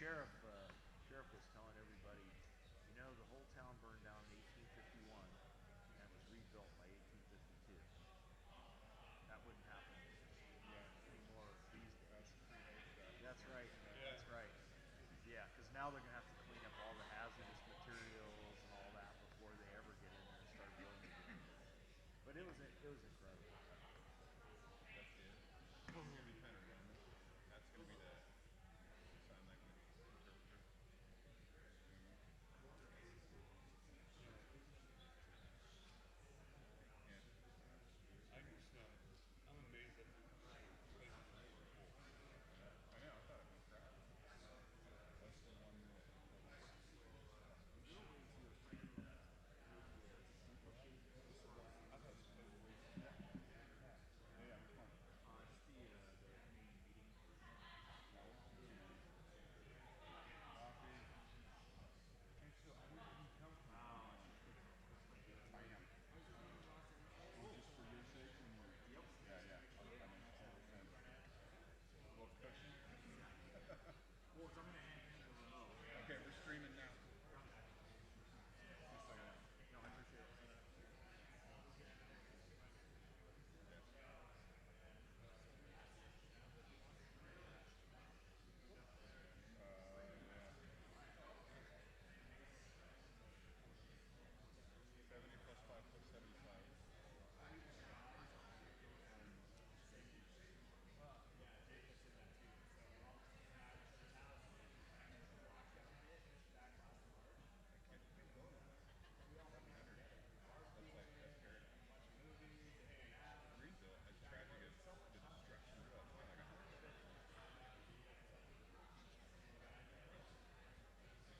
sheriff was telling everybody, the whole town burned down in 1851 and it was rebuilt by 1852. That wouldn't happen anymore these days. That's right. That's right. Yeah, because now they're gonna have to clean up all the hazardous materials and all that before they ever get in there and start building again. But it was incredible. That's it. It's gonna be kind of random. That's gonna be the sign language interpreter. Yeah. I'm amazed that the place is so full. I know. I thought it'd be crowded. What's the one that? I thought this place was way too Yeah. full. Yeah. Which one? That one. Coffee. And so, where did he come from? I am. Well, just for your sake and your. Yeah. Yeah. That makes total sense. A little cushion. Okay, we're streaming now. Just so you know. Yeah. Yeah. 70 plus 5 plus 75. I can't believe they voted on that. 700. That's paradise. Greenville, as tragic as the destruction was, got like 100 structures.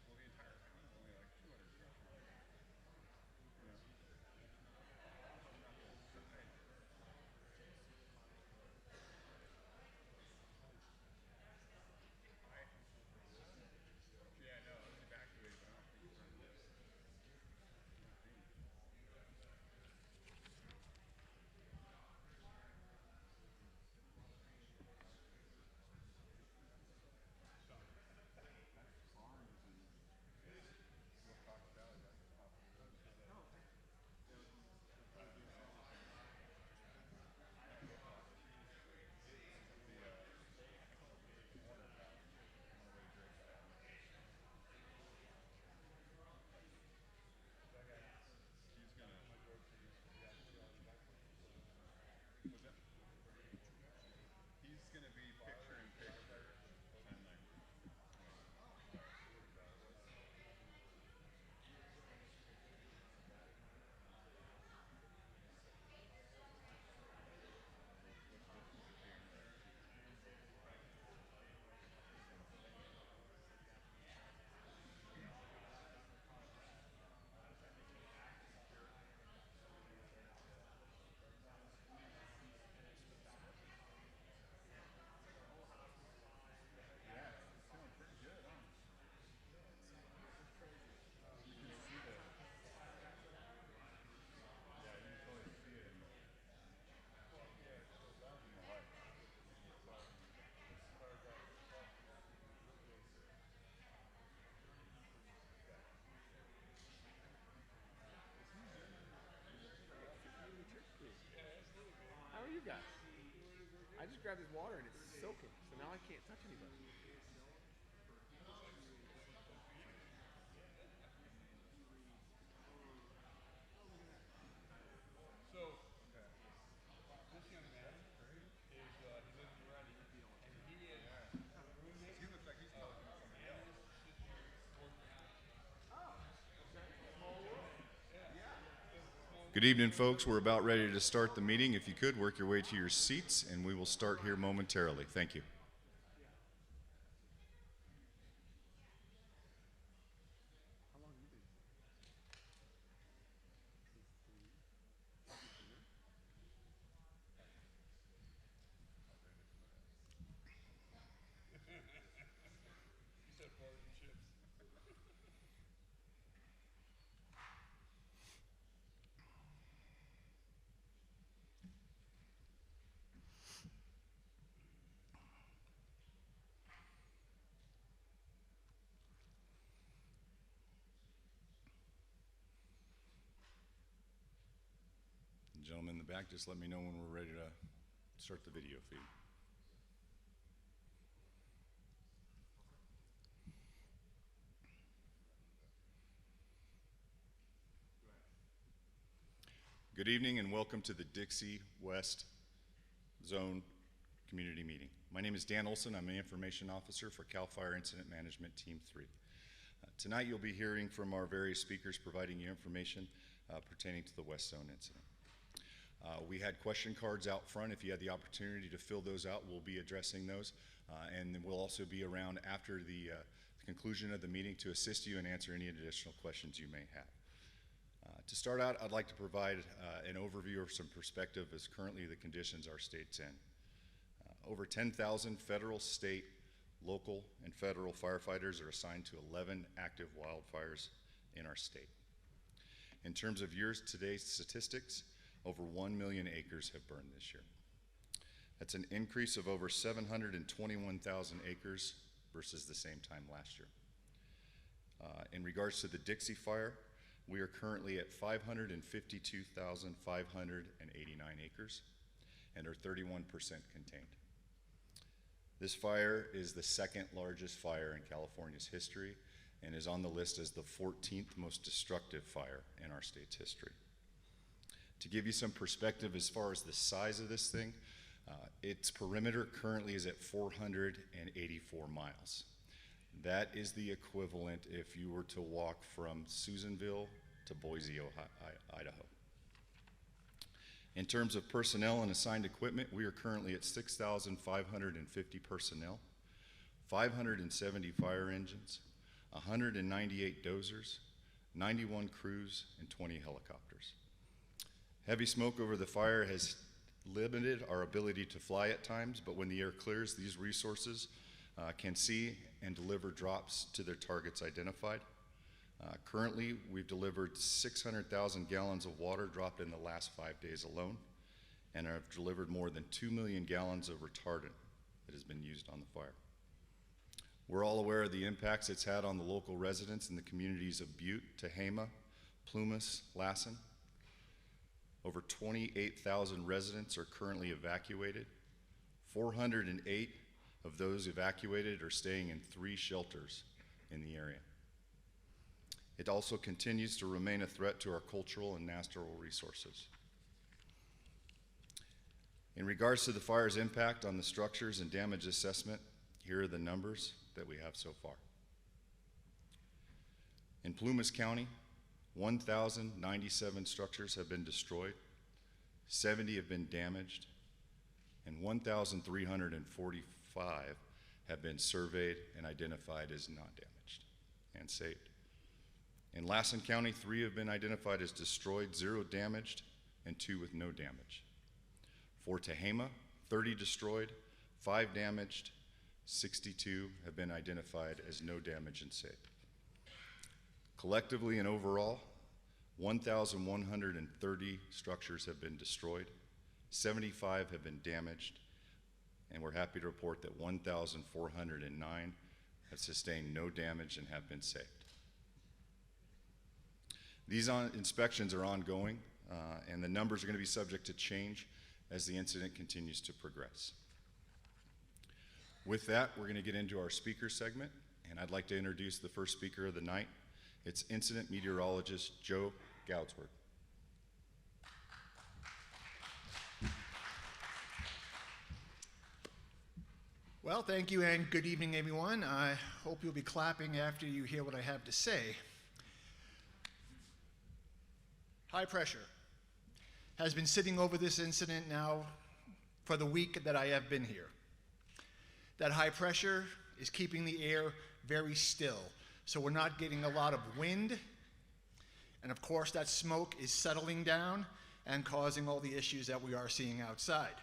Well, the entire town is only like 200 structures. You know, not the whole side. I, yeah, no, it was evacuated, but I don't think it burned. I don't think. That's Barnes and Wilcox Valley. That's the top of the ridge. Not Wilcox. The Warner Valley. I don't know where the Drake Valley is. He's gonna. What's that? He's gonna be picture in picture. Sign language. Yeah. What's different with January and Tuesday? Yeah, it's feeling pretty good, huh? You can see the. Yeah, you can totally see it in the light. How are you guys? I just grabbed this water and it's soaking, so now I can't touch anybody. So, Okay. this young man is, he lives in Reading, and he is Yeah. the Because roommate he looks like he's of talking to somebody else. Anna's sister or cousin. Small world. Yeah. Small Good world. evening, folks. We're about ready to start the meeting. If you could, work your way to your seats, and we will start here momentarily. Thank you. How long have you been? Since three. He said bars and chips. gentleman in the back, just let me know when we're ready to start the video feed. Good evening and welcome to the Dixie West Zone Community Meeting. My name is Dan Olson. I'm the Information Officer for CAL FIRE Incident Management Team 3. Tonight you'll be hearing from our various speakers providing you information pertaining to the West Zone incident. We had question cards out front. If you had the opportunity to fill those out, we'll be addressing those. And then we'll also be around after the conclusion of the meeting to assist you and answer any additional questions you may have. To start out, I'd like to provide an overview or some perspective as currently the conditions our state's in. Over 10,000 federal, state, local, and federal firefighters are assigned to 11 active wildfires in our state. In terms of year-to-date statistics, over 1 million acres have burned this year. That's an increase of over 721,000 acres versus the same time last year. In regards to the Dixie fire, we are currently at 552,589 acres and are 31% contained. This fire is the second largest fire in California's history and is on the list as the 14th most destructive fire in our state's history. To give you some perspective as far as the size of this thing, its perimeter currently is at 484 miles. That is the equivalent if you were to walk from Susanville to Boise, Idaho. In terms of personnel and assigned equipment, we are currently at 6,550 personnel, 570 fire engines, 198 dozers, 91 crews, and 20 helicopters. Heavy smoke over the fire has limited our ability to fly at times, but when the air clears, these resources can see and deliver drops to their targets identified. Currently, we've delivered 600,000 gallons of water dropped in the last 5 days alone, and have delivered more than 2 million gallons of retardant that has been used on the fire. We're all aware of the impacts it's had on the local residents in the communities of Butte, Tehama, Plumas, Lassen. Over 28,000 residents are currently evacuated. 408 of those evacuated are staying in 3 shelters in the area. It also continues to remain a threat to our cultural and natural resources. In regards to the fire's impact on the structures and damage assessment, here are the numbers that we have so far. In Plumas County, 1,097 structures have been destroyed, 70 have been damaged, and 1,345 have been surveyed and identified as not damaged and saved. In Lassen County, 3 have been identified as destroyed, 0 damaged, and 2 with no damage. For Tehama, 30 destroyed, 5 damaged, 62 have been identified as no damage and saved. Collectively and overall, 1,130 structures have been destroyed, 75 have been damaged, and we're happy to report that 1,409 have sustained no damage and have been saved. These inspections are ongoing, and the numbers are going to be subject to change as the incident continues to progress. With that, we're going to get into our speaker segment, and I'd like to introduce the first speaker of the night. It's Incident Meteorologist Joe Goudsworth. Well, thank you and good evening, everyone. I hope you'll be clapping after you hear what I have to say. High pressure has been sitting over this incident now for the week that I have been here. That high pressure is keeping the air very still, so we're not getting a lot of wind, and of course that smoke is settling down and causing all the issues that we are seeing outside.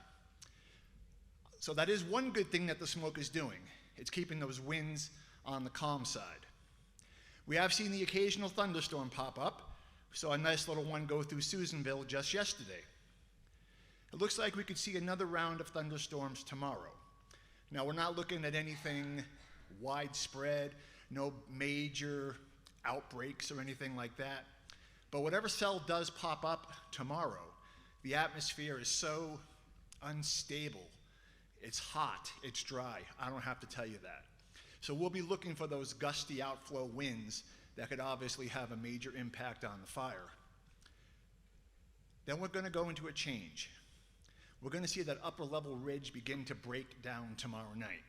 So that is one good thing that the smoke is doing. It's keeping those winds on the calm side. We have seen the occasional thunderstorm pop up. We saw a nice little one go through Susanville just yesterday. It looks like we could see another round of thunderstorms tomorrow. Now, we're not looking at anything widespread, no major outbreaks or anything like that. But whatever cell does pop up tomorrow The atmosphere is so unstable. It's hot, it's dry. I don't have to tell you that. So we'll be looking for those gusty outflow winds that could obviously have a major impact on the fire. Then we're going to go into a change. We're going to see that upper level ridge begin to break down tomorrow night.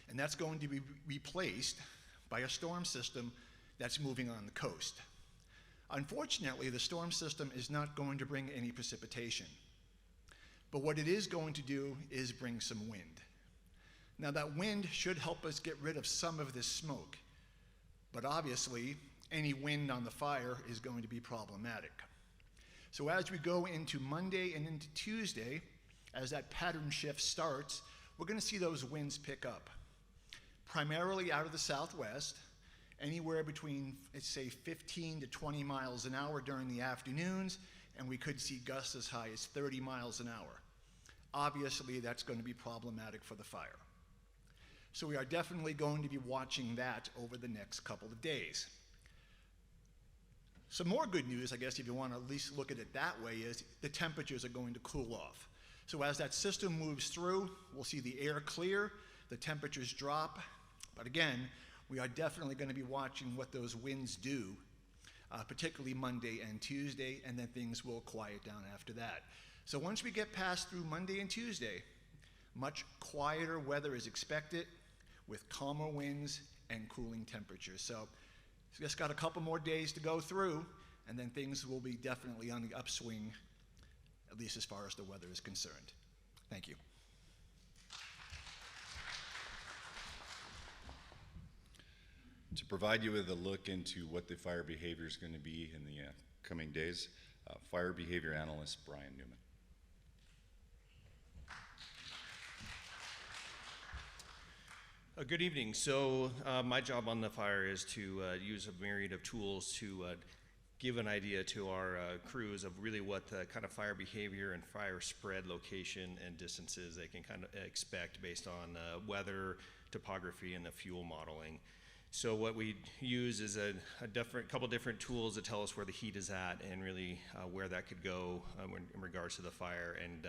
And that's going to be replaced by a storm system that's moving on the coast. Unfortunately, the storm system is not going to bring any precipitation. But what it is going to do is bring some wind. Now that wind should help us get rid of some of this smoke. But obviously, any wind on the fire is going to be problematic. So as we go into Monday and into Tuesday, as that pattern shift starts, we're going to see those winds pick up. Primarily out of the southwest, anywhere between, let's say, 15 to 20 miles an hour during the afternoons, and we could see gusts as high as 30 miles an hour. Obviously, that's going to be problematic for the fire. So we are definitely going to be watching that over the next couple of days. Some more good news, I guess, if you want to at least look at it that way, is the temperatures are going to cool off. So as that system moves through, we'll see the air clear, the temperatures drop, but again, we are definitely going to be watching what those winds do, particularly Monday and Tuesday, and then things will quiet down after that. So once we get past through Monday and Tuesday, much quieter weather is expected with calmer winds and cooling temperatures. So just got a couple more days to go through, and then things will be definitely on the upswing, at least as far as the weather is concerned. Thank you. To provide you with a look into what the fire behavior is going to be in the coming days, fire behavior analyst Brian Newman. Good evening. So my job on the fire is to use a myriad of tools to give an idea to our crews of really what the kind of fire behavior and fire spread location and distances they can kind of expect based on weather, topography, and the fuel modeling. So what we use is a couple different tools that tell us where the heat is at and really where that could go in regards to the fire and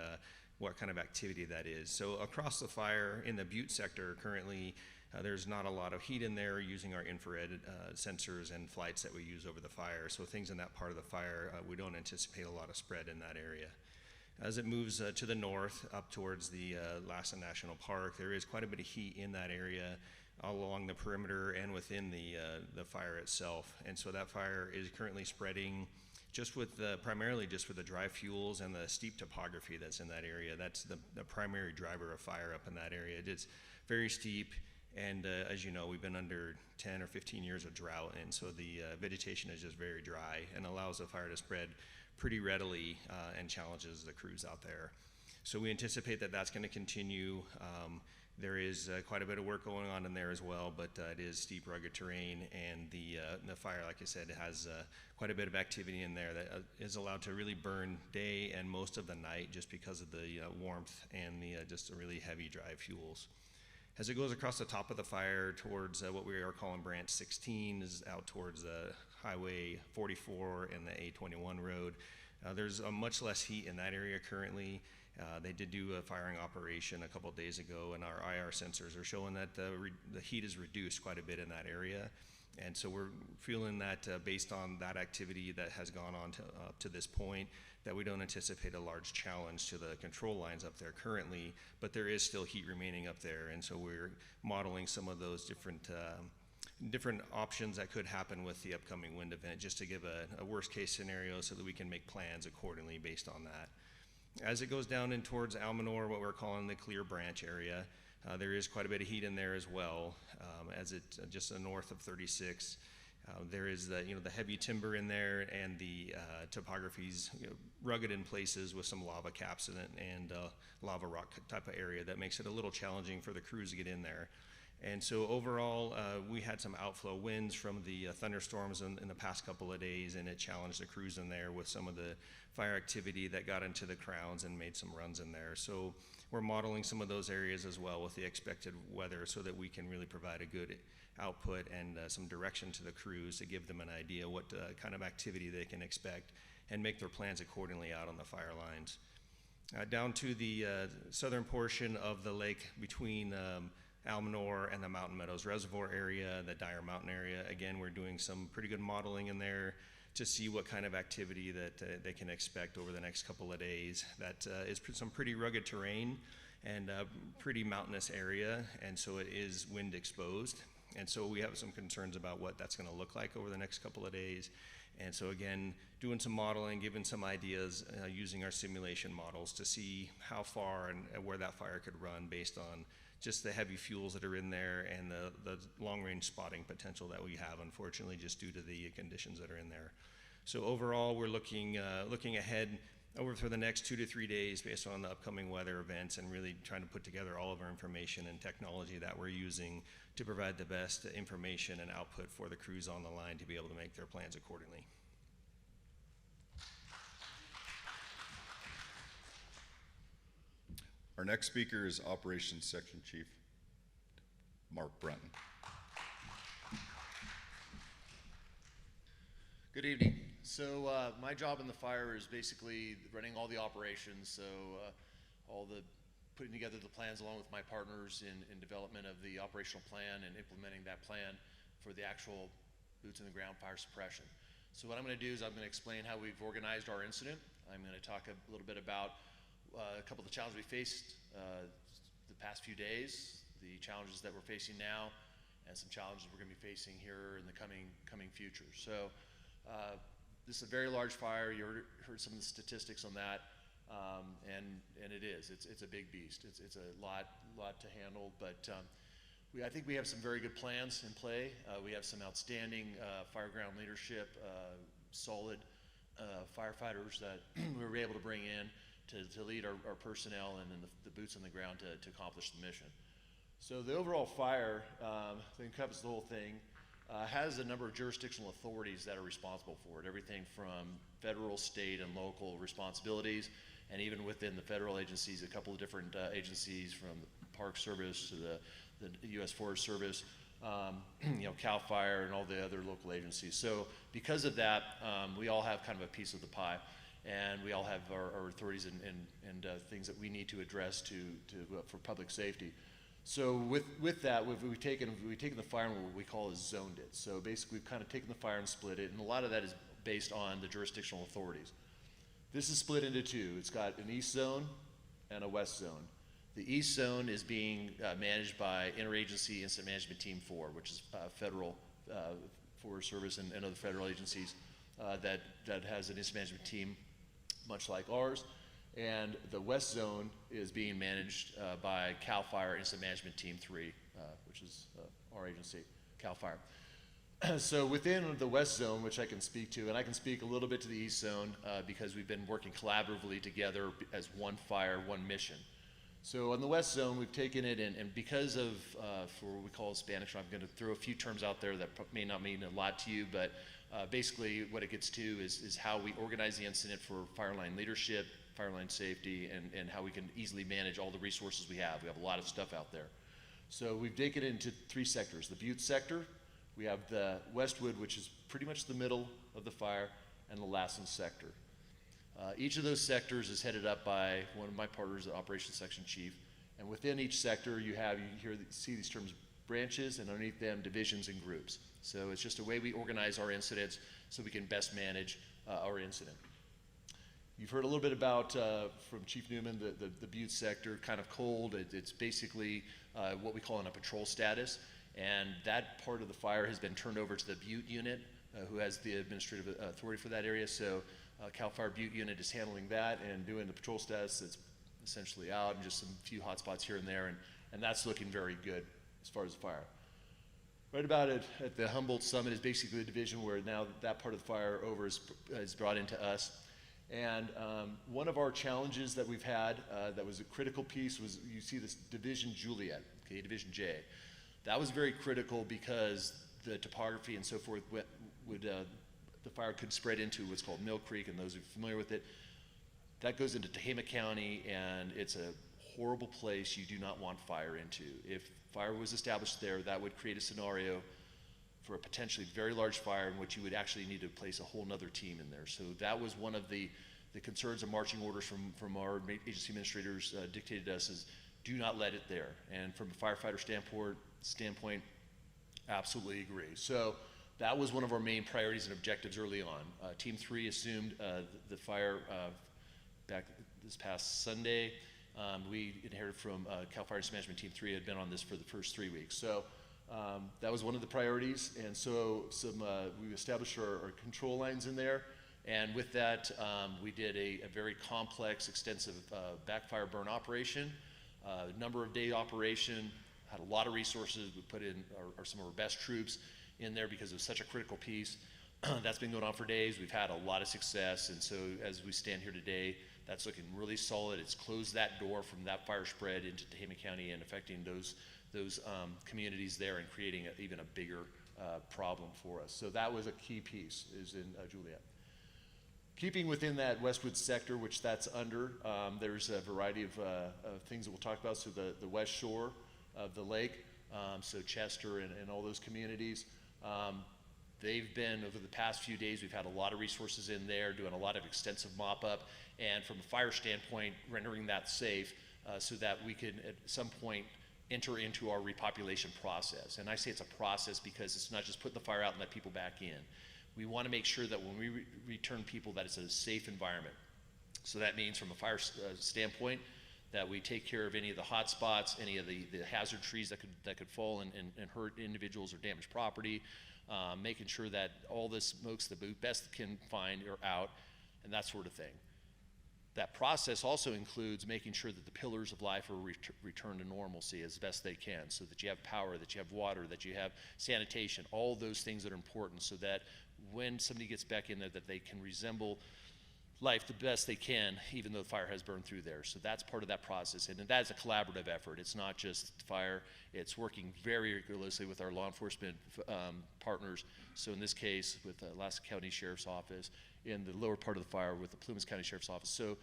what kind of activity that is. So across the fire in the Butte sector currently, there's not a lot of heat in there using our infrared sensors and flights that we use over the fire. So things in that part of the fire, we don't anticipate a lot of spread in that area. As it moves to the north up towards the Lassen National Park, there is quite a bit of heat in that area all along the perimeter and within the fire itself. And so that fire is currently spreading just with primarily just with the dry fuels and the steep topography that's in that area. That's the primary driver of fire up in that area. It's very steep, and as you know, we've been under 10 or 15 years of drought, and so the vegetation is just very dry and allows the fire to spread pretty readily and challenges the crews out there. So we anticipate that that's going to continue. There is quite a bit of work going on in there as well, but it is steep, rugged terrain, and the fire, like I said, has quite a bit of activity in there that is allowed to really burn day and most of the night just because of the warmth and the just the really heavy dry fuels. As it goes across the top of the fire towards what we are calling branch 16, is out towards Highway 44 and the A21 road. There's much less heat in that area currently. They did do a firing operation a couple days ago, and our IR sensors are showing that the heat is reduced quite a bit in that area. And so we're feeling that based on that activity that has gone on up to this point, that we don't anticipate a large challenge to the control lines up there currently, but there is still heat remaining up there. And so we're modeling some of those different options that could happen with the upcoming wind event, just to give a worst case scenario so that we can make plans accordingly based on that. As it goes down in towards Almanor, what we're calling the Clear Branch area, there is quite a bit of heat in there as well. As it just north of 36, there is the heavy timber in there, and the topography's rugged in places with some lava caps in it and lava rock type of area that makes it a little challenging for the crews to get in there. And so overall, we had some outflow winds from the thunderstorms in the past couple of days, and it challenged the crews in there with some of the fire activity that got into the crowns and made some runs in there. So we're modeling some of those areas as well with the expected weather so that we can really provide a good output and some direction to the crews to give them an idea what kind of activity they can expect and make their plans accordingly out on the fire lines. Down to the southern portion of the lake between Almanor and the Mountain Meadows Reservoir area, the Dyer Mountain area. Again, we're doing some pretty good modeling in there to see what kind of activity that they can expect over the next couple of days. That is some pretty rugged terrain and pretty mountainous area, and so it is wind exposed. And so we have some concerns about what that's gonna look like over the next couple of days. And so again, doing some modeling, giving some ideas, using our simulation models to see how far and where that fire could run based on just the heavy fuels that are in there and the long-range spotting potential that we have, unfortunately, just due to the conditions that are in there. So overall, we're looking ahead over for the next 2 to 3 days based on the upcoming weather events and really trying to put together all of our information and technology that we're using to provide the best information and output for the crews on the line to be able to make their plans accordingly. Our next speaker is Operations Section Chief Mark Brunton. Good evening. So my job in the fire is basically running all the operations, so all the putting together the plans along with my partners in development of the operational plan and implementing that plan for the actual boots on the ground fire suppression. So what I'm going to do is I'm going to explain how we've organized our incident. I'm going to talk a little bit about a couple of the challenges we faced the past few days, the challenges that we're facing now, and some challenges we're going to be facing here in the coming future. So this is a very large fire. You heard some of the statistics on that, and it is. It's a big beast. It's a lot to handle, but I think we have some very good plans in play. We have some outstanding fireground leadership, solid firefighters that we were able to bring in to lead our personnel and then the boots on the ground to accomplish the mission. So the overall fire that encompasses the whole thing has a number of jurisdictional authorities that are responsible for it, everything from federal, state, and local responsibilities, and even within the federal agencies, a couple of different agencies from the Park Service to the U.S. Forest Service, CAL FIRE, and all the other local agencies. So because of that, we all have kind of a piece of the pie, and we all have our authorities and things that we need to address for public safety. So with that, we've taken the fire and what we call is zoned it. So basically, we've kind of taken the fire and split it, and a lot of that is based on the jurisdictional authorities. This is split into two. It's got an east zone and a west zone. The east zone is being managed by Interagency Incident Management Team 4, which is federal Forest Service and other federal agencies that has an incident management team, much like ours. And the west zone is being managed by CAL FIRE Incident Management Team 3, which is our agency, CAL FIRE. So within the west zone, which I can speak to, and I can speak a little bit to the east zone because we've been working collaboratively together as one fire, one mission. So on the west zone, we've taken it, and because of, for what we call Spanish, I'm going to throw a few terms out there that may not mean a lot to you, but basically what it gets to is how we organize the incident for fire line leadership, fire line safety, and how we can easily manage all the resources we have. We have a lot of stuff out there. So we've taken it into 3 sectors. The Butte sector, we have the Westwood, which is pretty much the middle of the fire, and the Lassen sector. Each of those sectors is headed up by one of my partners, the Operations Section Chief, and within each sector you see these terms branches, and underneath them divisions and groups. So it's just a way we organize our incidents so we can best manage our incident. You've heard a little bit about, from Chief Newman, the Butte sector, kind of cold. It's basically what we call in a patrol status, and that part of the fire has been turned over to the Butte unit, who has the administrative authority for that area. So CAL FIRE Butte unit is handling that and doing the patrol status that's essentially out, and just some few hot spots here and there, and that's looking very good as far as the fire. Right about it at the Humboldt Summit is basically the division where now that part of the fire over is brought into us. And one of our challenges that we've had that was a critical piece was, you see this Division Juliet, okay, Division J. That was very critical because the topography and so forth the fire could spread into what's called Mill Creek, and those who are familiar with it, that goes into Tehama County, and it's a horrible place you do not want fire into. If fire was established there, that would create a scenario for a potentially very large fire in which you would actually need to place a whole nother team in there. So that was one of the concerns and marching orders from our agency administrators dictated to us is do not let it there. And from a firefighter standpoint, absolutely agree. So that was one of our main priorities and objectives early on. Team 3 assumed the fire back this past Sunday. We inherited from Cal Fire Management Team 3 had been on this for the first 3 weeks. So that was one of the priorities. And so we established our control lines in there. And with that, we did a very complex, extensive backfire burn operation, number of day operation, had a lot of resources. We put in some of our best troops in there because it was such a critical piece. That's been going on for days. We've had a lot of success, and so as we stand here today, that's looking really solid. It's closed that door from that fire spread into Tehama County and affecting those communities there and creating even a bigger problem for us. So that was a key piece, is in Juliet. Keeping within that Westwood sector, which that's under, there's a variety of things that we'll talk about. So the west shore of the lake, so Chester and all those communities. They've been, over the past few days, we've had a lot of resources in there, doing a lot of extensive mop-up, and from a fire standpoint, rendering that safe so that we can, at some point, enter into our repopulation process. And I say it's a process because it's not just put the fire out and let people back in. We want to make sure that when we return people, that it's a safe environment. So that means, from a fire standpoint, that we take care of any of the hot spots, any of the hazard trees that could fall and hurt individuals or damage property, making sure that all the smokes that we best can find are out, and that sort of thing. That process also includes making sure that the pillars of life are returned to normalcy as best they can, so that you have power, that you have water, that you have sanitation, all those things that are important, so that when somebody gets back in there, that they can resemble life the best they can, even though the fire has burned through there. So that's part of that process, and that is a collaborative effort. It's not just fire, it's working very closely with our law enforcement partners. So in this case, with the Alaska County Sheriff's Office, in the lower part of the fire with the Plumas County Sheriff's Office, so,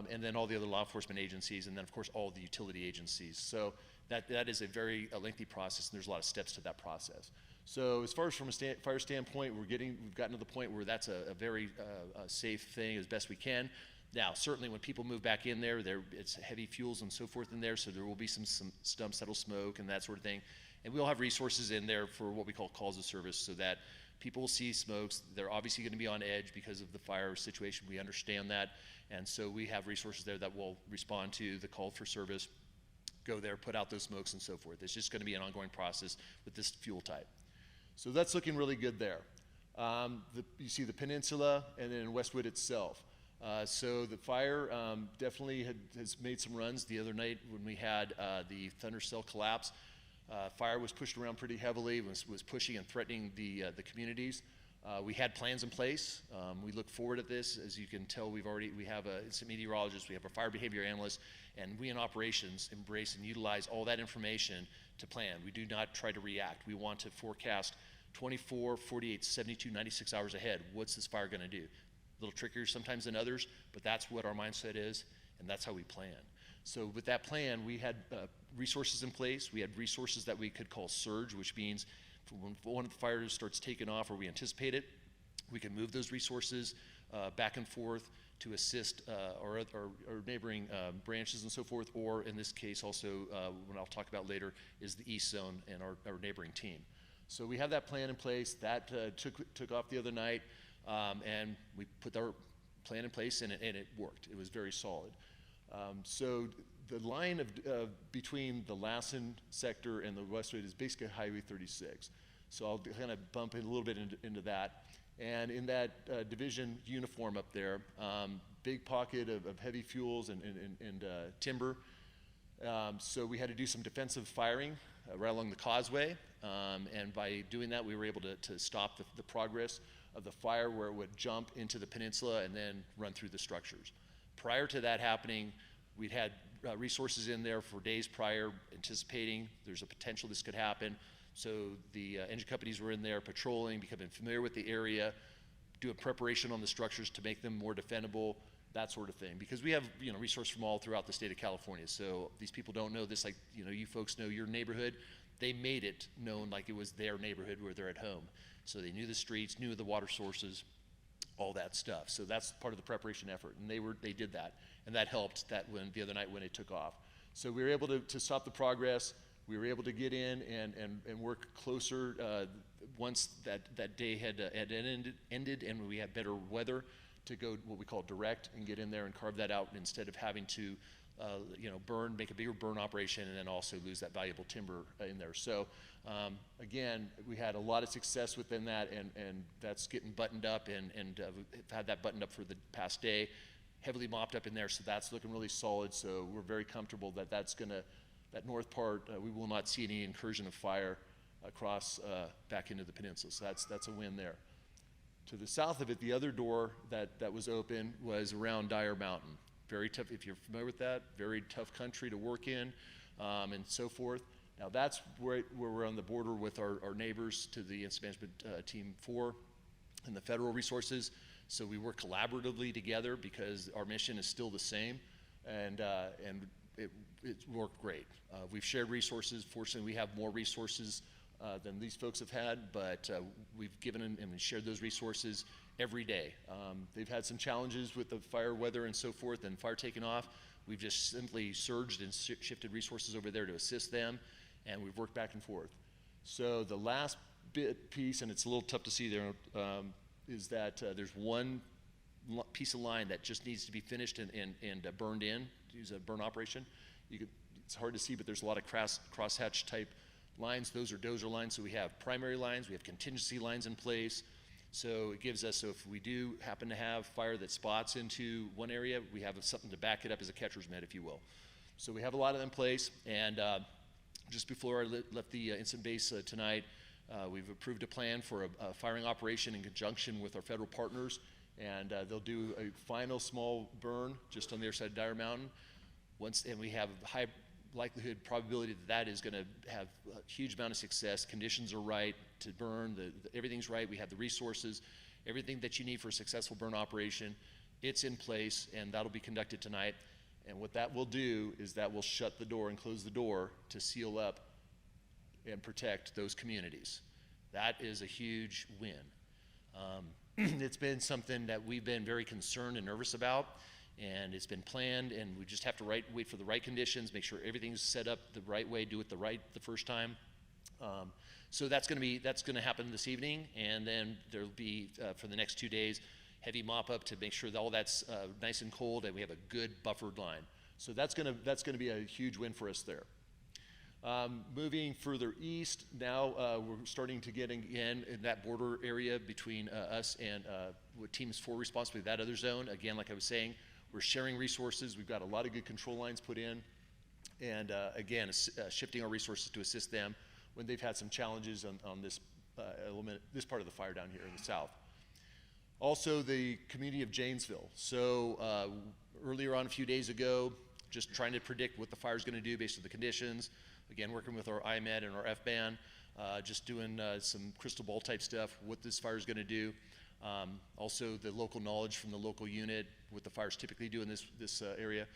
and then all the other law enforcement agencies, and then of course all the utility agencies. So that is a very lengthy process, and there's a lot of steps to that process. So as far as from a fire standpoint, we've gotten to the point where that's a very safe thing as best we can. Now, certainly when people move back in there, it's heavy fuels and so forth in there, so there will be some stumps that'll smoke and that sort of thing. And we'll have resources in there for what we call calls of service, so that people will see smokes. They're obviously going to be on edge because of the fire situation. We understand that. And so we have resources there that will respond to the call for service, go there, put out those smokes and so forth. It's just going to be an ongoing process with this fuel type. So that's looking really good there. You see the peninsula and then Westwood itself. So the fire definitely has made some runs. The other night when we had the thunder cell collapse, fire was pushed around pretty heavily, was pushing and threatening the communities. We had plans in place. We look forward at this. As you can tell, we have an incident meteorologist, we have a fire behavior analyst, and we in operations embrace and utilize all that information to plan. We do not try to react. We want to forecast 24, 48, 72, 96 hours ahead. What's this fire going to do? A little trickier sometimes than others, but that's what our mindset is, and that's how we plan. So with that plan, we had resources in place. We had resources that we could call surge, which means when one of the fires starts taking off or we anticipate it, we can move those resources back and forth to assist our neighboring branches and so forth, or in this case also, what I'll talk about later, is the East Zone and our neighboring team. So we have that plan in place. That took off the other night, and we put our plan in place, and it worked. It was very solid. So the line between the Lassen sector and the Westwood is basically Highway 36. So I'll kind of bump in a little bit into that. And in that division uniform up there, big pocket of heavy fuels and timber. So we had to do some defensive firing right along the causeway. And by doing that, we were able to stop the progress of the fire, where it would jump into the peninsula and then run through the structures. Prior to that happening, we'd had resources in there for days prior, anticipating there's a potential this could happen. So the engine companies were in there patrolling, becoming familiar with the area, doing preparation on the structures to make them more defendable, that sort of thing. Because we have resources from all throughout the state of California. So these people don't know this like you folks know your neighborhood. they made it known like it was their neighborhood where they're at home. So they knew the streets, knew the water sources, all that stuff. So that's part of the preparation effort, and they did that, and that helped that when the other night when it took off. So we were able to stop the progress. We were able to get in and work closer once that day had ended and we had better weather to go what we call direct and get in there and carve that out instead of having to make a bigger burn operation and then also lose that valuable timber in there. So again, we had a lot of success within that, and that's getting buttoned up, and we've had that buttoned up for the past day, heavily mopped up in there, so that's looking really solid. So we're very comfortable that that north part, we will not see any incursion of fire across back into the peninsula. So that's a win there. To the south of it, the other door that was open was around Dyer Mountain. Very tough, if you're familiar with that, very tough country to work in, and so forth. Now that's where we're on the border with our neighbors to the Incident Management Team 4 and the federal resources. So we work collaboratively together because our mission is still the same, and it worked great. We've shared resources. Fortunately, we have more resources than these folks have had, but we've given and shared those resources every day. They've had some challenges with the fire weather and so forth and fire taking off. We've just simply surged and shifted resources over there to assist them, and we've worked back and forth. So the last piece, and it's a little tough to see there, is that there's one piece of line that just needs to be finished and burned in, to use a burn operation. It's hard to see, but there's a lot of crosshatch type lines. Those are dozer lines. So we have primary lines, we have contingency lines in place. So it gives us, so if we do happen to have fire that spots into one area, we have something to back it up as a catcher's mitt, if you will. So we have a lot of them in place, and just before I left the incident base tonight, we've approved a plan for a firing operation in conjunction with our federal partners, and they'll do a final small burn just on the other side of Dyer Mountain. And we have a high likelihood, probability that is going to have a huge amount of success. Conditions are right to burn, everything's right, we have the resources, everything that you need for a successful burn operation, it's in place, and that'll be conducted tonight. And what that will do is that will shut the door and close the door to seal up and protect those communities. That is a huge win. It's been something that we've been very concerned and nervous about, and it's been planned, and we just have to wait for the right conditions, make sure everything's set up the right way, do it the first time. So that's going to happen this evening, and then there'll be for the next 2 days heavy mop up to make sure that all that's nice and cold, and we have a good buffered line. So that's going to be a huge win for us there. Moving further east, now we're starting to get in that border area between us and what Teams 4 responsible for that other zone. Again, like I was saying, we're sharing resources. We've got a lot of good control lines put in, and again, shifting our resources to assist them when they've had some challenges on this element, this part of the fire down here in the south. Also, the community of Janesville. So earlier on, a few days ago, just trying to predict what the fire is going to do based on the conditions. Again, working with our IMED and our FBAN, just doing some crystal ball type stuff, what this fire is going to do. Also, the local knowledge from the local unit, what the fires typically do in this area.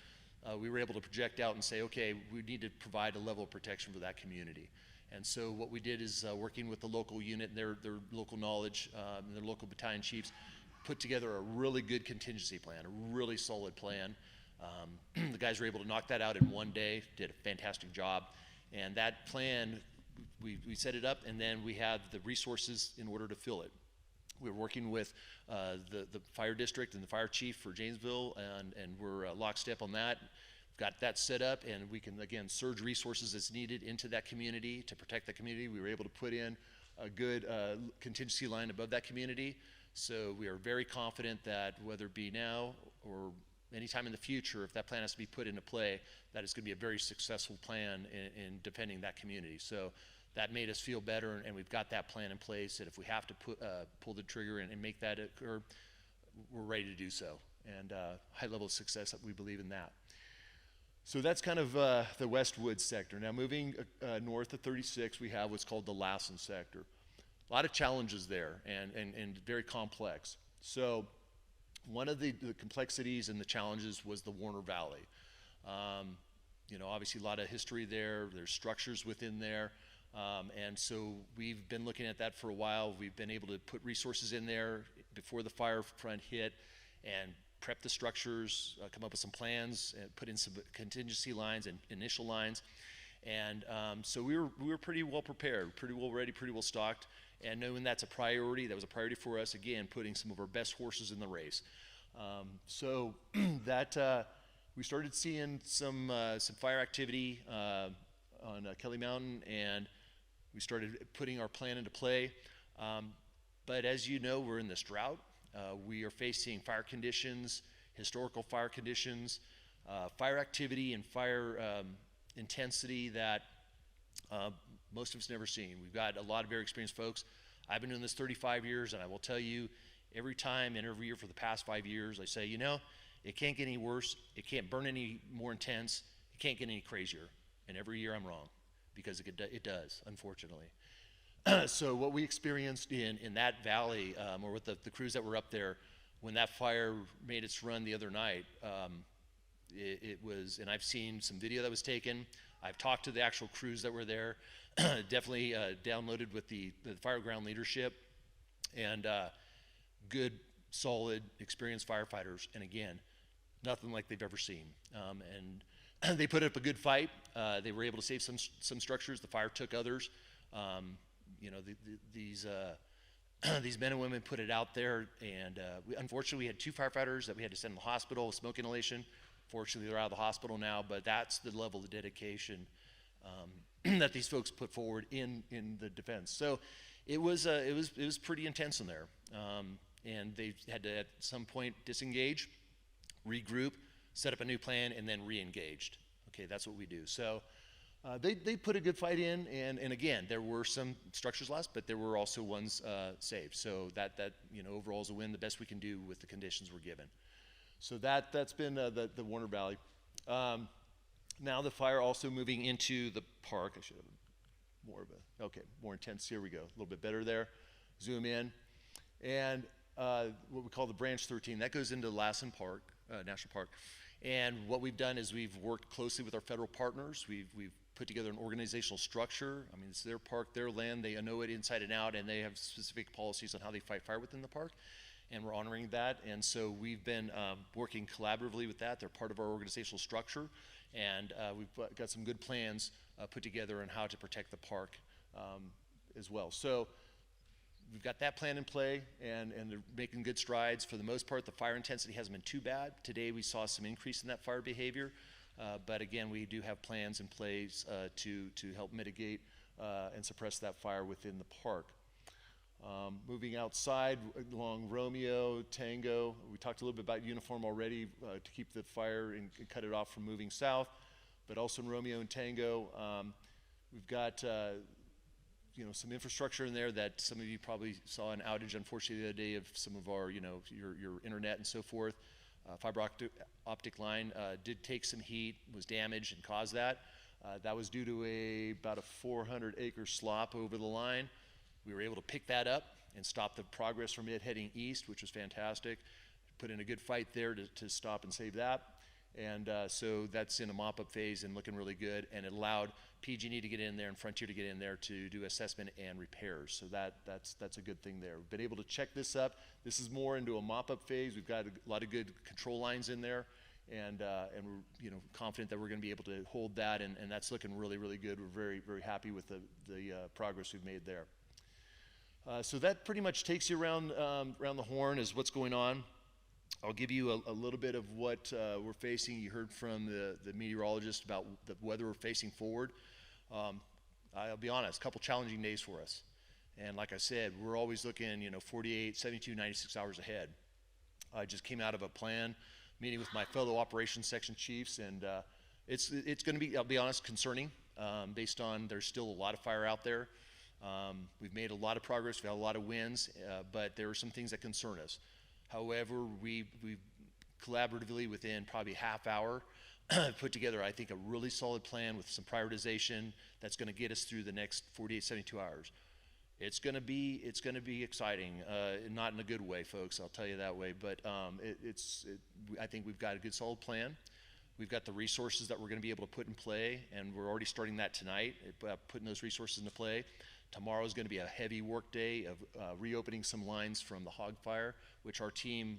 We were able to project out and say, okay, we need to provide a level of protection for that community. And so what we did is working with the local unit and their local knowledge and their local battalion chiefs, put together a really good contingency plan, a really solid plan. The guys were able to knock that out in one day, did a fantastic job. And that plan, we set it up, and then we had the resources in order to fill it. We were working with the fire district and the fire chief for Janesville, and we're lockstep on that. Got that set up, and we can, again, surge resources as needed into that community to protect the community. We were able to put in a good contingency line above that community. So we are very confident that whether it be now or anytime in the future, if that plan has to be put into play, that is going to be a very successful plan in defending that community. So that made us feel better, and we've got that plan in place, that if we have to pull the trigger and make that occur, we're ready to do so. And high level of success, we believe in that. So that's kind of the Westwood sector. Now moving north of 36, we have what's called the Lassen sector. A lot of challenges there, and very complex. So one of the complexities and the challenges was the Warner Valley. Obviously a lot of history there. There's structures within there. And so we've been looking at that for a while. We've been able to put resources in there before the fire front hit and prep the structures, come up with some plans, and put in some contingency lines and initial lines. And so we were pretty well prepared, pretty well ready, pretty well stocked. And knowing that's a priority, that was a priority for us, again, putting some of our best horses in the race. So that we started seeing some fire activity on Kelly Mountain, and we started putting our plan into play. But as you know, we're in this drought. We are facing fire conditions, historical fire conditions, fire activity and fire intensity that most of us never seen. We've got a lot of very experienced folks. I've been doing this 35 years, and I will tell you, every time and every year for the past 5 years, I say, you know, it can't get any worse. It can't burn any more intense. It can't get any crazier. And every year I'm wrong, because it does, unfortunately. So what we experienced in that valley, or with the crews that were up there, when that fire made its run the other night, it was, and I've seen some video that was taken. I've talked to the actual crews that were there, definitely downloaded with the fire ground leadership, and good, solid, experienced firefighters. And again, nothing like they've ever seen. And they put up a good fight. They were able to save some structures. The fire took others. You know, these men and women put it out there, and unfortunately we had 2 firefighters that we had to send to the hospital with smoke inhalation. Fortunately, they're out of the hospital now, but that's the level of dedication that these folks put forward in the defense. So it was pretty intense in there, and they had to at some point disengage, regroup, set up a new plan, and then re-engaged. Okay, that's what we do. So they put a good fight in, and again, there were some structures lost, but there were also ones saved. So that you know, overall is a win, the best we can do with the conditions we're given. So that's been the Warner Valley. Now the fire also moving into the park. I should have more intense. Here we go, a little bit better there. Zoom in, and what we call the Branch 13, that goes into Lassen Park, National Park. And what we've done is we've worked closely with our federal partners. We've put together an organizational structure. I mean, it's their park, their land. They know it inside and out, and they have specific policies on how they fight fire within the park, and we're honoring that. And so we've been working collaboratively with that. They're part of our organizational structure, and we've got some good plans put together on how to protect the park as well. So we've got that plan in play, and they're making good strides. For the most part, the fire intensity hasn't been too bad. Today we saw some increase in that fire behavior, but again, we do have plans in place to help mitigate and suppress that fire within the park. Moving outside along Romeo, Tango, we talked a little bit about uniform already to keep the fire and cut it off from moving south, but also in Romeo and Tango, we've got you know, some infrastructure in there that some of you probably saw an outage, unfortunately, the other day of some of our, you know, your internet and so forth. Fiber optic line did take some heat, was damaged, and caused that. That was due to about a 400-acre slop over the line. We were able to pick that up and stop the progress from it heading east, which was fantastic. Put in a good fight there to stop and save that. And so that's in a mop-up phase and looking really good, and it allowed PG&E to get in there and Frontier to get in there to do assessment and repairs. So that's a good thing there. We've been able to check this up. This is more into a mop-up phase. We've got a lot of good control lines in there, and we're, you know, confident that we're going to be able to hold that, and that's looking really, really good. We're very, very happy with the progress we've made there. So that pretty much takes you around the horn as what's going on. I'll give you a little bit of what we're facing. You heard from the meteorologist about the weather we're facing forward. I'll be honest, a couple challenging days for us. And like I said, we're always looking, you know, 48, 72, 96 hours ahead. I just came out of a plan meeting with my fellow operations section chiefs, and it's going to be, I'll be honest, concerning based on there's still a lot of fire out there. We've made a lot of progress. We've had a lot of wins, but there are some things that concern us. However, we've collaboratively within probably half hour put together, I think, a really solid plan with some prioritization that's going to get us through the next 48, 72 hours. It's going to be exciting, not in a good way, folks. I'll tell you that way. But I think we've got a good solid plan. We've got the resources that we're going to be able to put in play, and we're already starting that tonight, putting those resources into play. Tomorrow is going to be a heavy work day of reopening some lines from the hog fire, which our team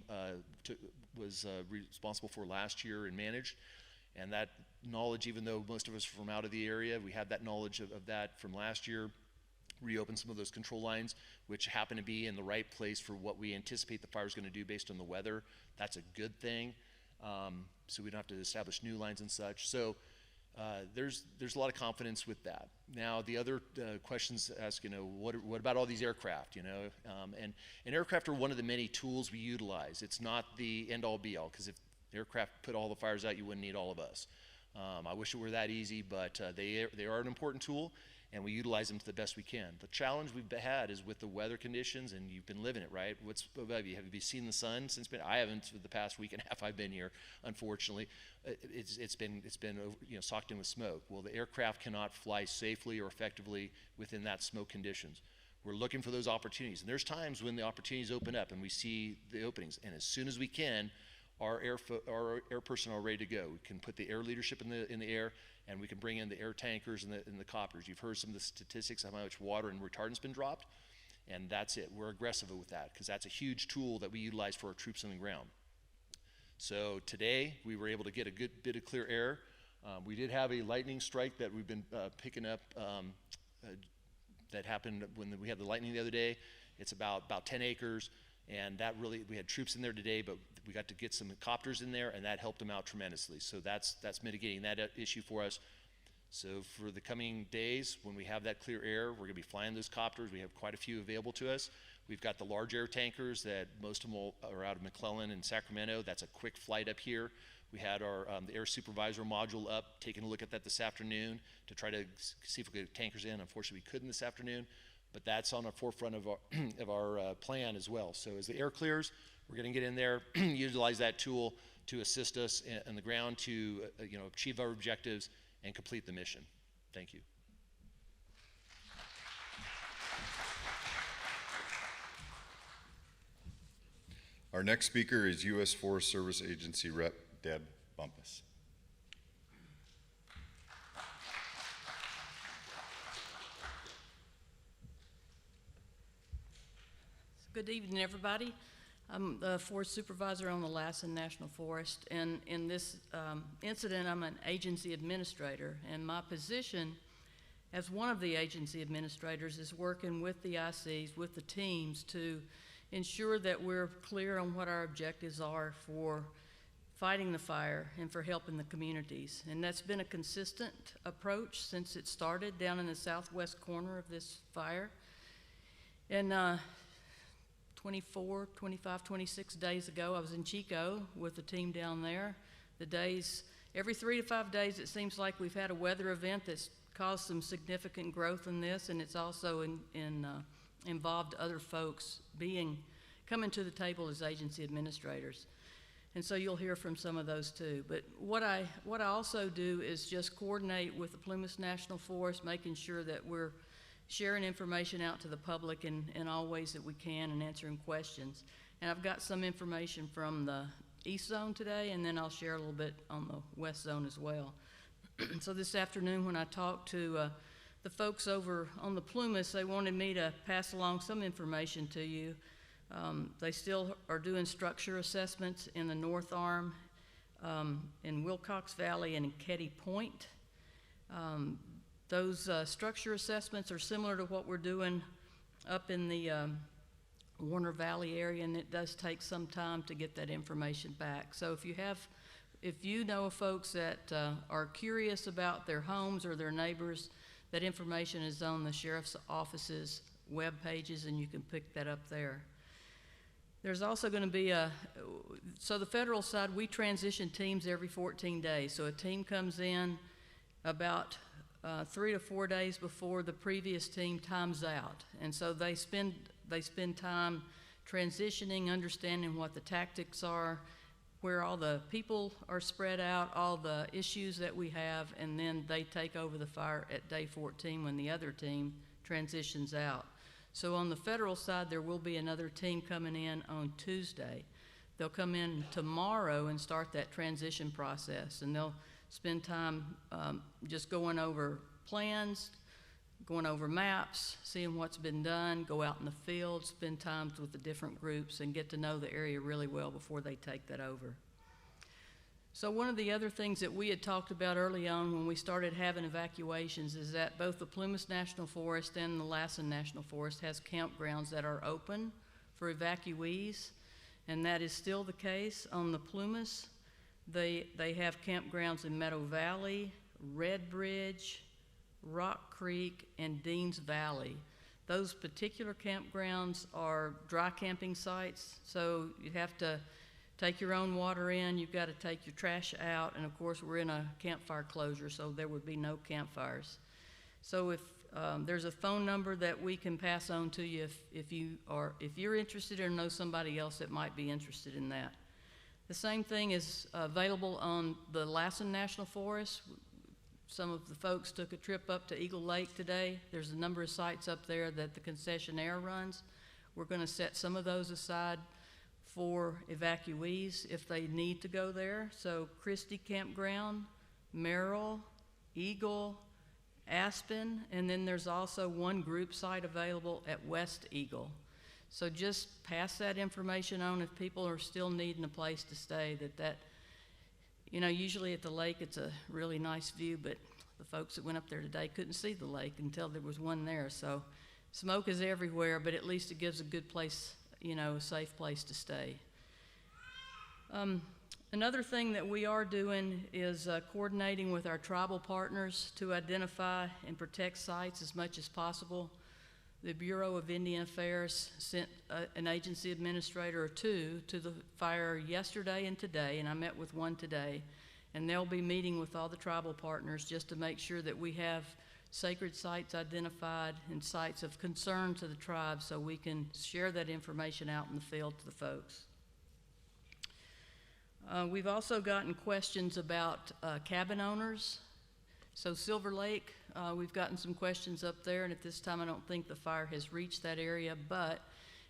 was responsible for last year and managed. And that knowledge, even though most of us are from out of the area, we had that knowledge of that from last year. Reopen some of those control lines, which happen to be in the right place for what we anticipate the fire is going to do based on the weather. That's a good thing. So we don't have to establish new lines and such. So there's a lot of confidence with that. Now the other questions ask, what about all these aircraft, and aircraft are one of the many tools we utilize. It's not the end-all be-all, because if aircraft put all the fires out, you wouldn't need all of us. I wish it were that easy, but they are an important tool, and we utilize them to the best we can. The challenge we've had is with the weather conditions, and you've been living it, right? Have you seen the sun since? I haven't for the past week and a half I've been here, unfortunately. It's been socked in with smoke. Well, the aircraft cannot fly safely or effectively within that smoke conditions. We're looking for those opportunities, and there's times when the opportunities open up and we see the openings, and as soon as we can, our air personnel are ready to go. We can put the air leadership in the air, and we can bring in the air tankers and the copters. You've heard some of the statistics of how much water and retardant's been dropped, and that's it. We're aggressive with that because that's a huge tool that we utilize for our troops on the ground. So today we were able to get a good bit of clear air. We did have a lightning strike that we've been picking up that happened when we had the lightning the other day. It's about 10 acres, and that really, we had troops in there today, but we got to get some copters in there, and that helped them out tremendously. So that's mitigating that issue for us. So for the coming days, when we have that clear air, we're going to be flying those copters. We have quite a few available to us. We've got the large air tankers that most of them are out of McClellan and Sacramento. That's a quick flight up here. We had our the air supervisor module up, taking a look at that this afternoon to try to see if we could get tankers in. Unfortunately, we couldn't this afternoon, but that's on the forefront of our plan as well. So as the air clears, we're going to get in there, utilize that tool to assist us on the ground to achieve our objectives and complete the mission. Thank you. Our next speaker is U.S. Forest Service Agency Rep. Deb Bumpus. Good evening, everybody. I'm the forest supervisor on the Lassen National Forest, and in this incident, I'm an agency administrator, and my position as one of the agency administrators is working with the ICs, with the teams, to ensure that we're clear on what our objectives are for fighting the fire and for helping the communities. And that's been a consistent approach since it started down in the southwest corner of this fire. And 24, 25, 26 days ago, I was in Chico with the team down there. Every 3 to 5 days, it seems like we've had a weather event that's caused some significant growth in this, and it's also involved other folks coming to the table as agency administrators. And so you'll hear from some of those too. But what I also do is just coordinate with the Plumas National Forest, making sure that we're sharing information out to the public in all ways that we can and answering questions. And I've got some information from the East Zone today, and then I'll share a little bit on the West Zone as well. So this afternoon when I talked to the folks over on the Plumas, they wanted me to pass along some information to you. They still are doing structure assessments in the North Arm, in Wilcox Valley, and in Ketty Point. Those structure assessments are similar to what we're doing up in the Warner Valley area, and it does take some time to get that information back. So if you know of folks that are curious about their homes or their neighbors, that information is on the sheriff's office's web pages, and you can pick that up there. There's also going to be so the federal side, we transition teams every 14 days. So a team comes in about 3 to 4 days before the previous team times out. And so they spend time transitioning, understanding what the tactics are, where all the people are spread out, all the issues that we have, and then they take over the fire at day 14 when the other team transitions out. So on the federal side, there will be another team coming in on Tuesday. They'll come in tomorrow and start that transition process, and they'll spend time just going over plans, going over maps, seeing what's been done, go out in the field, spend time with the different groups, and get to know the area really well before they take that over. So one of the other things that we had talked about early on when we started having evacuations is that both the Plumas National Forest and the Lassen National Forest has campgrounds that are open for evacuees, and that is still the case on the Plumas. They have campgrounds in Meadow Valley, Red Bridge, Rock Creek, and Deans Valley. Those particular campgrounds are dry camping sites, so you have to take your own water in, you've got to take your trash out, and of course we're in a campfire closure, so there would be no campfires. So if there's a phone number that we can pass on to you if you're interested or know somebody else that might be interested in that. The same thing is available on the Lassen National Forest. Some of the folks took a trip up to Eagle Lake today. There's a number of sites up there that the concessionaire runs. We're going to set some of those aside for evacuees if they need to go there. So Christie Campground, Merrill, Eagle, Aspen, and then there's also one group site available at West Eagle. So just pass that information on if people are still needing a place to stay. Usually at the lake it's a really nice view, but the folks that went up there today couldn't see the lake until there was one there. So smoke is everywhere, but at least it gives a good place, a safe place to stay. Another thing that we are doing is coordinating with our tribal partners to identify and protect sites as much as possible. The Bureau of Indian Affairs sent an agency administrator or two to the fire yesterday and today, and I met with one today, and they'll be meeting with all the tribal partners just to make sure that we have sacred sites identified and sites of concern to the tribe so we can share that information out in the field to the folks. We've also gotten questions about cabin owners. So Silver Lake, we've gotten some questions up there, and at this time I don't think the fire has reached that area, but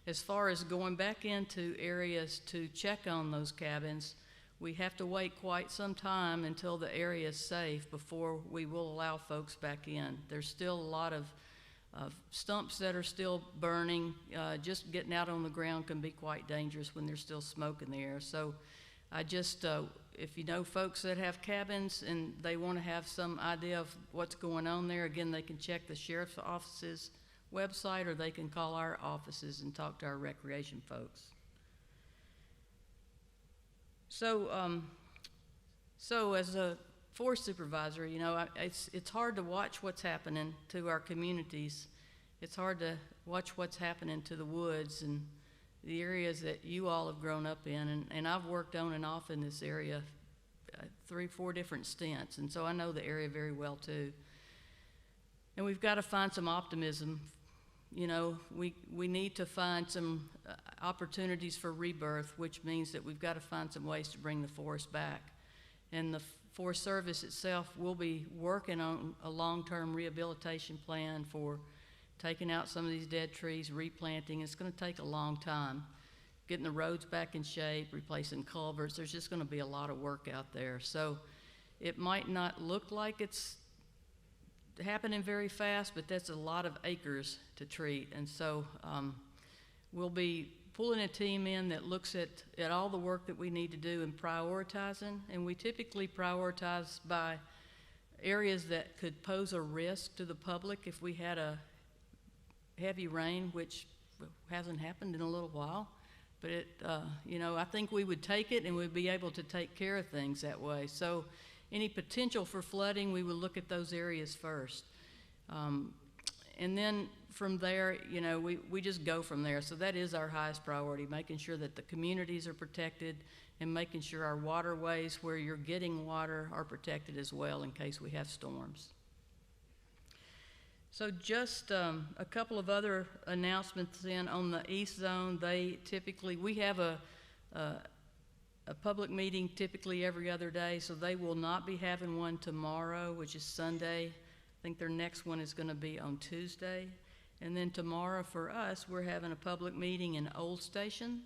as far as going back into areas to check on those cabins, we have to wait quite some time until the area is safe before we will allow folks back in. There's still a lot of stumps that are still burning. Just getting out on the ground can be quite dangerous when there's still smoke in the air. So I just, if you know folks that have cabins and they want to have some idea of what's going on there, again, they can check the sheriff's office's website or they can call our offices and talk to our recreation folks. So as a forest supervisor, it's hard to watch what's happening to our communities. It's hard to watch what's happening to the woods and the areas that you all have grown up in. And I've worked on and off in this area 3-4 different stints, and so I know the area very well too. And we've got to find some optimism. We need to find some opportunities for rebirth, which means that we've got to find some ways to bring the forest back. And the Forest Service itself will be working on a long-term rehabilitation plan for taking out some of these dead trees, replanting. It's going to take a long time. Getting the roads back in shape, replacing culverts, there's just going to be a lot of work out there. So it might not look like it's happening very fast, but that's a lot of acres to treat. And so we'll be pulling a team in that looks at all the work that we need to do and prioritizing. And we typically prioritize by areas that could pose a risk to the public if we had a heavy rain, which hasn't happened in a little while. But I think we would take it and we'd be able to take care of things that way. So any potential for flooding, we would look at those areas first. And then from there, we just go from there. So that is our highest priority, making sure that the communities are protected and making sure our waterways where you're getting water are protected as well in case we have storms. So just a couple of other announcements then on the East Zone. We have a public meeting typically every other day, so they will not be having one tomorrow, which is Sunday. I think their next one is going to be on Tuesday. And then tomorrow for us, we're having a public meeting in Old Station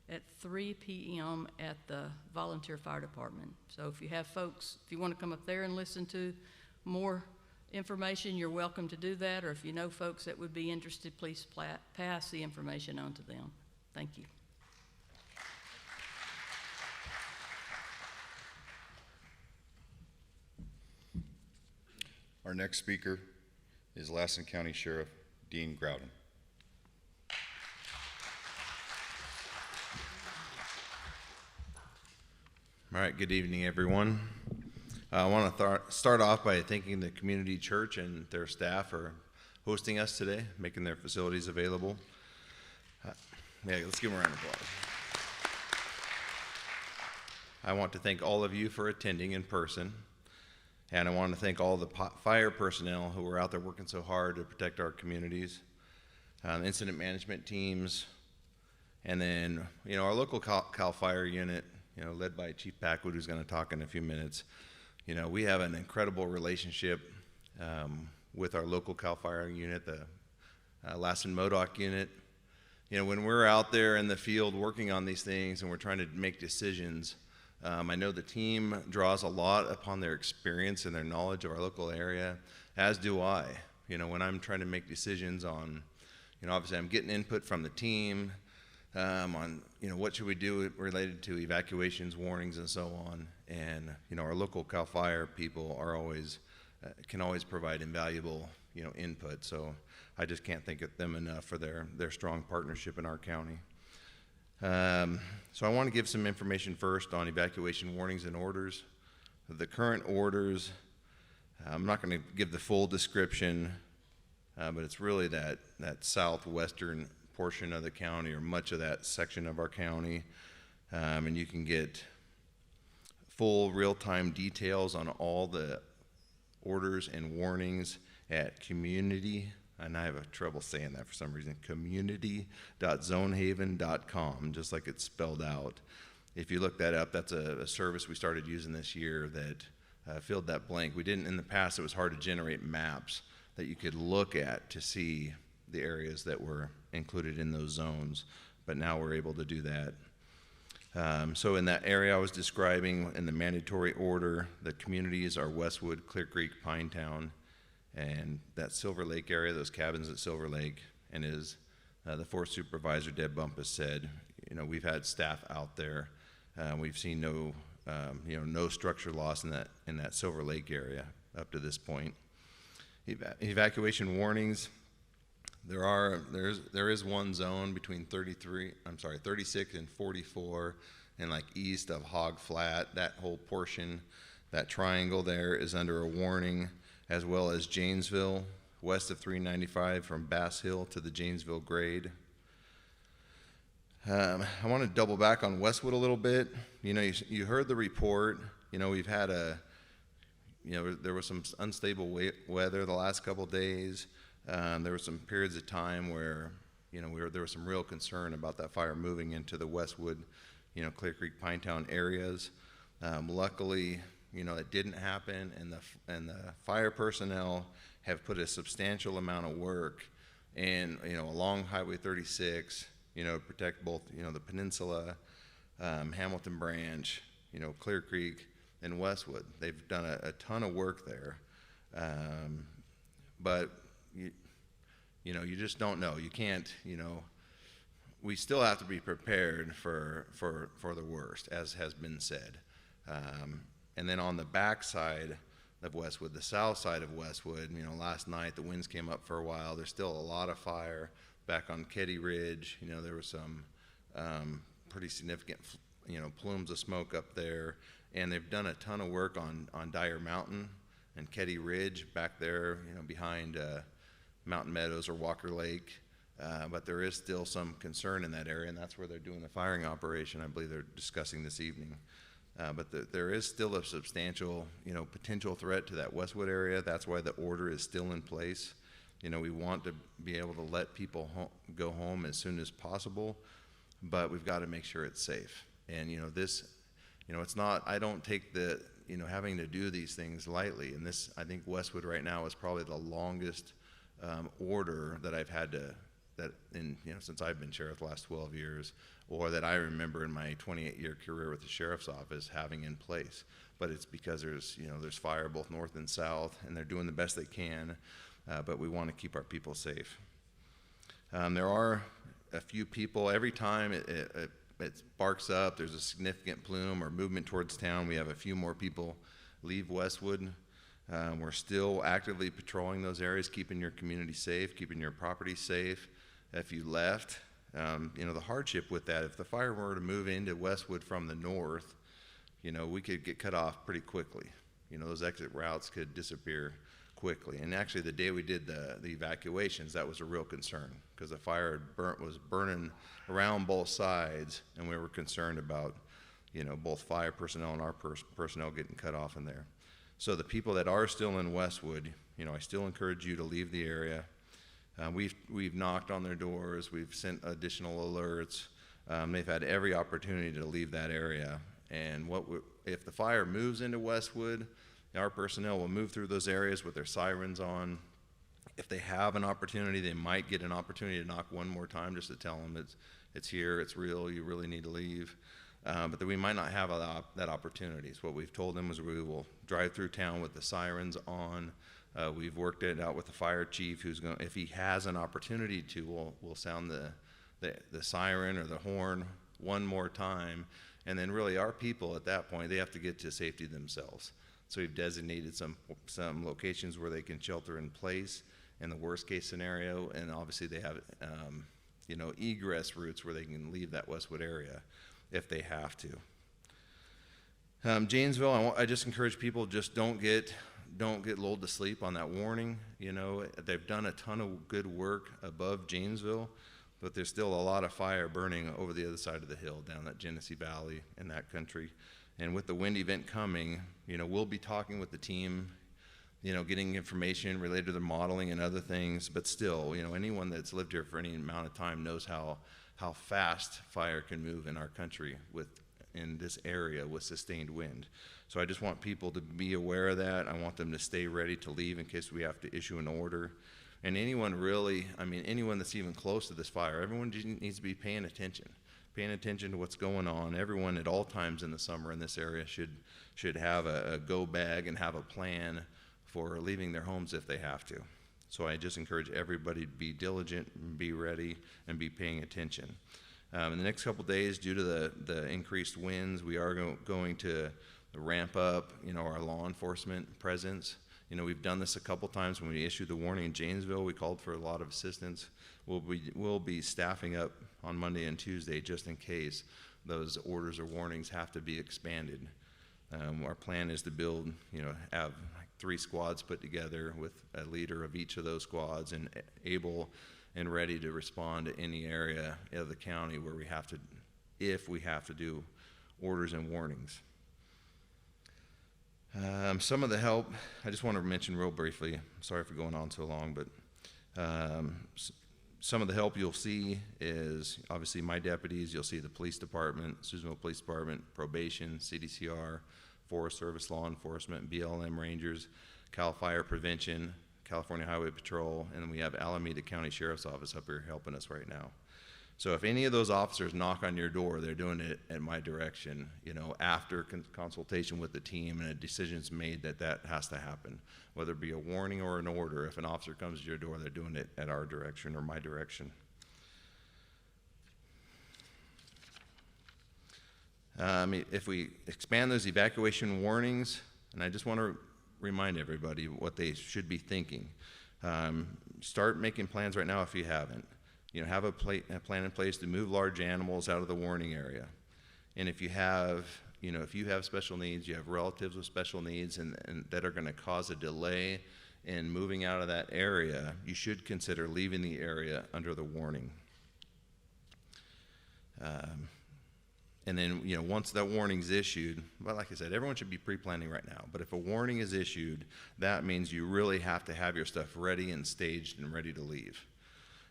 at 3 p.m. at the volunteer fire department. So if you have folks, if you want to come up there and listen to more information, you're welcome to do that, or if you know folks that would be interested, please pass the information on to them. Thank you. Our next speaker is Lassen County Sheriff Dean Groudon. All right, good evening, everyone. I want to start off by thanking the community church and their staff for hosting us today, making their facilities available. Let's give them a round of applause. I want to thank all of you for attending in person, and I want to thank all the fire personnel who are out there working so hard to protect our communities, incident management teams, and then, our local Cal Fire unit, led by Chief Packwood, who's going to talk in a few minutes. We have an incredible relationship with our local Cal Fire unit, the Lassen Modoc unit. When we're out there in the field working on these things and we're trying to make decisions, I know the team draws a lot upon their experience and their knowledge of our local area, as do I. When I'm trying to make decisions on, obviously I'm getting input from the team, on what should we do related to evacuations, warnings, and so on. And our local Cal Fire people are always can always provide invaluable input. So I just can't thank them enough for their strong partnership in our county. So I want to give some information first on evacuation warnings and orders. The current orders, I'm not going to give the full description, but it's really that southwestern portion of the county, or much of that section of our county, and you can get full real-time details on all the orders and warnings at community, and I have trouble saying that for some reason, community.zonehaven.com, just like it's spelled out. If you look that up, that's a service we started using this year that filled that blank. We didn't, in the past, it was hard to generate maps that you could look at to see the areas that were included in those zones, but now we're able to do that. So in that area I was describing in the mandatory order, the communities are Westwood, Clear Creek, Pinetown, and that Silver Lake area, those cabins at Silver Lake. And as the Forest Supervisor Deb Bumpus said, we've had staff out there. We've seen no structure loss in that Silver Lake area up to this point. Evacuation warnings. There is one zone between 36 and 44, and like east of Hog Flat, that whole portion, that triangle there is under a warning, as well as Janesville, west of 395 from Bass Hill to the Janesville grade. I want to double back on Westwood a little bit. You heard the report. We've had there was some unstable weather the last couple days. There were some periods of time where, there was some real concern about that fire moving into the Westwood, Clear Creek, Pinetown areas. Luckily, it didn't happen, and the fire personnel have put a substantial amount of work in, along Highway 36, to protect both, the peninsula, Hamilton Branch, Clear Creek, and Westwood. They've done a ton of work there, but you just don't know. You can't, we still have to be prepared for the worst, as has been said. And then on the back side of Westwood, the south side of Westwood, last night the winds came up for a while. There's still a lot of fire back on Ketty Ridge. There was some pretty significant, plumes of smoke up there. And they've done a ton of work on Dyer Mountain and Ketty Ridge back there, behind Mountain Meadows or Walker Lake. But there is still some concern in that area, and that's where they're doing the firing operation. I believe they're discussing this evening. But there is still a substantial, potential threat to that Westwood area. That's why the order is still in place. We want to be able to let people go home as soon as possible, but we've got to make sure it's safe. And, it's not, I don't take the, having to do these things lightly. And this, I think Westwood right now is probably the longest order that I've had to that since I've been sheriff the last 12 years, or that I remember in my 28-year career with the sheriff's office having in place. But it's because there's fire both north and south, and they're doing the best they can, but we want to keep our people safe. There are a few people, every time it sparks up, there's a significant plume or movement towards town, we have a few more people leave Westwood. We're still actively patrolling those areas, keeping your community safe, keeping your property safe. If you left, the hardship with that, if the fire were to move into Westwood from the north, we could get cut off pretty quickly. Those exit routes could disappear quickly. And actually, the day we did the evacuations, that was a real concern, because the fire was burning around both sides, and we were concerned about, both fire personnel and our personnel getting cut off in there. So the people that are still in Westwood, I still encourage you to leave the area. We've knocked on their doors. We've sent additional alerts. They've had every opportunity to leave that area. And if the fire moves into Westwood, our personnel will move through those areas with their sirens on. If they have an opportunity, they might get an opportunity to knock one more time just to tell them it's here, it's real, you really need to leave. But we might not have that opportunity. So what we've told them is we will drive through town with the sirens on. We've worked it out with the fire chief, who's going, if he has an opportunity to, we'll sound the siren or the horn one more time. And then really our people at that point, they have to get to safety themselves. So we've designated some locations where they can shelter in place in the worst case scenario. And obviously they have, egress routes where they can leave that Westwood area if they have to. Janesville, I just encourage people, just don't get lulled to sleep on that warning. They've done a ton of good work above Janesville, but there's still a lot of fire burning over the other side of the hill, down that Genesee Valley in that country. And with the wind event coming, we'll be talking with the team, getting information related to the modeling and other things, but still, anyone that's lived here for any amount of time knows how fast fire can move in our country in this area with sustained wind. So I just want people to be aware of that. I want them to stay ready to leave in case we have to issue an order. And anyone that's even close to this fire, everyone needs to be paying attention to what's going on. Everyone at all times in the summer in this area should have a go bag and have a plan for leaving their homes if they have to. So I just encourage everybody to be diligent, and be ready, and be paying attention. In the next couple days, due to the increased winds, we are going to ramp up, our law enforcement presence. We've done this a couple times when we issued the warning in Janesville. We called for a lot of assistance. We'll be staffing up on Monday and Tuesday just in case those orders or warnings have to be expanded. Our plan is to build, have 3 squads put together with a leader of each of those squads and able and ready to respond to any area of the county where if we have to do orders and warnings. Some of the help, I just want to mention real briefly, sorry for going on so long, but some of the help you'll see is obviously my deputies. You'll see the police department, Susanville Police Department, probation, CDCR, Forest Service, law enforcement, BLM Rangers, Cal Fire Prevention, California Highway Patrol, and then we have Alameda County Sheriff's Office up here helping us right now. So if any of those officers knock on your door, they're doing it at my direction, after consultation with the team and a decision's made that has to happen. Whether it be a warning or an order, if an officer comes to your door, they're doing it at our direction or my direction. If we expand those evacuation warnings, and I just want to remind everybody what they should be thinking. Start making plans right now if you haven't. Have a plan in place to move large animals out of the warning area. And if you have special needs, you have relatives with special needs and that are going to cause a delay in moving out of that area, you should consider leaving the area under the warning. And then, once that warning's issued, well, like I said, everyone should be pre-planning right now. But if a warning is issued, that means you really have to have your stuff ready and staged and ready to leave.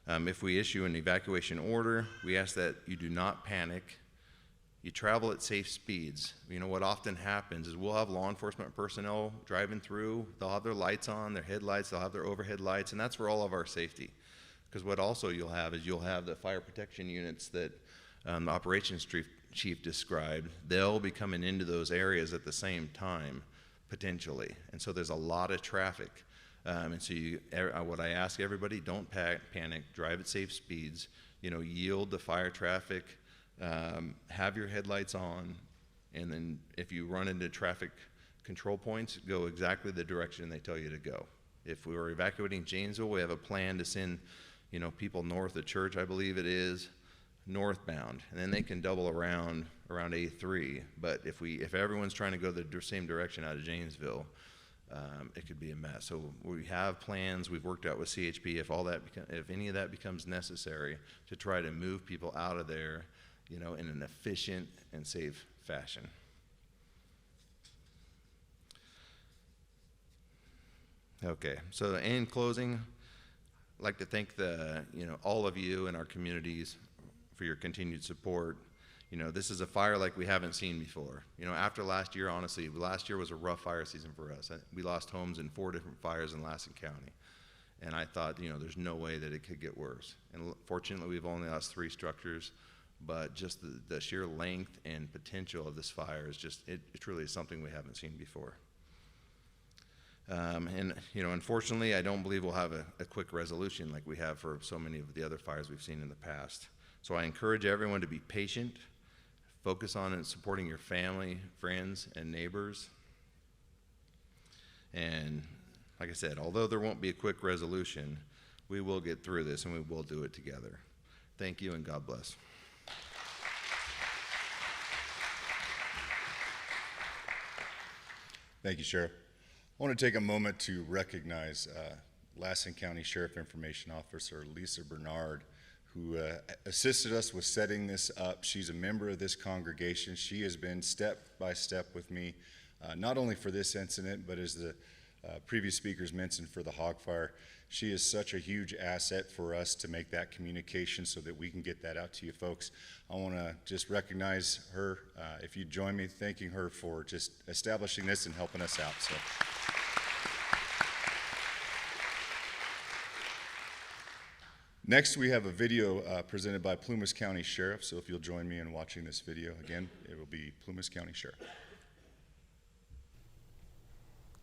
If we issue an evacuation order, we ask that you do not panic. You travel at safe speeds. What often happens is we'll have law enforcement personnel driving through. They'll have their lights on, their headlights, they'll have their overhead lights, and that's for all of our safety. Because what also you'll have is you'll have the fire protection units that the operations chief described. They'll be coming into those areas at the same time, potentially. And so there's a lot of traffic. And so what I ask everybody, don't panic, drive at safe speeds, yield the fire traffic, have your headlights on, and then if you run into traffic control points, go exactly the direction they tell you to go. If we were evacuating Janesville, we have a plan to send, people north of church, I believe it is, northbound, and then they can double around A3. But if everyone's trying to go the same direction out of Janesville, it could be a mess. So we have plans we've worked out with CHP if any of that becomes necessary to try to move people out of there, in an efficient and safe fashion. Okay, so in closing, I'd like to thank all of you in our communities for your continued support. This is a fire like we haven't seen before. After last year, honestly, last year was a rough fire season for us. We lost homes in 4 different fires in Lassen County. And I thought, there's no way that it could get worse. And fortunately, we've only lost 3 structures, but just the sheer length and potential of this fire is it truly is something we haven't seen before. Unfortunately, I don't believe we'll have a quick resolution like we have for so many of the other fires we've seen in the past. So I encourage everyone to be patient, focus on and supporting your family, friends, and neighbors. And like I said, although there won't be a quick resolution, we will get through this and we will do it together. Thank you and God bless. Thank you, Sheriff. I want to take a moment to recognize Lassen County Sheriff Information Officer Lisa Bernard, who assisted us with setting this up. She's a member of this congregation. She has been step by step with me, not only for this incident, but as the previous speakers mentioned, for the hog fire. She is such a huge asset for us to make that communication so that we can get that out to you folks. I want to just recognize her, if you join me, thanking her for just establishing this and helping us out. So. Next, we have a video presented by Plumas County Sheriff, so if you'll join me in watching this video, again, it will be Plumas County Sheriff.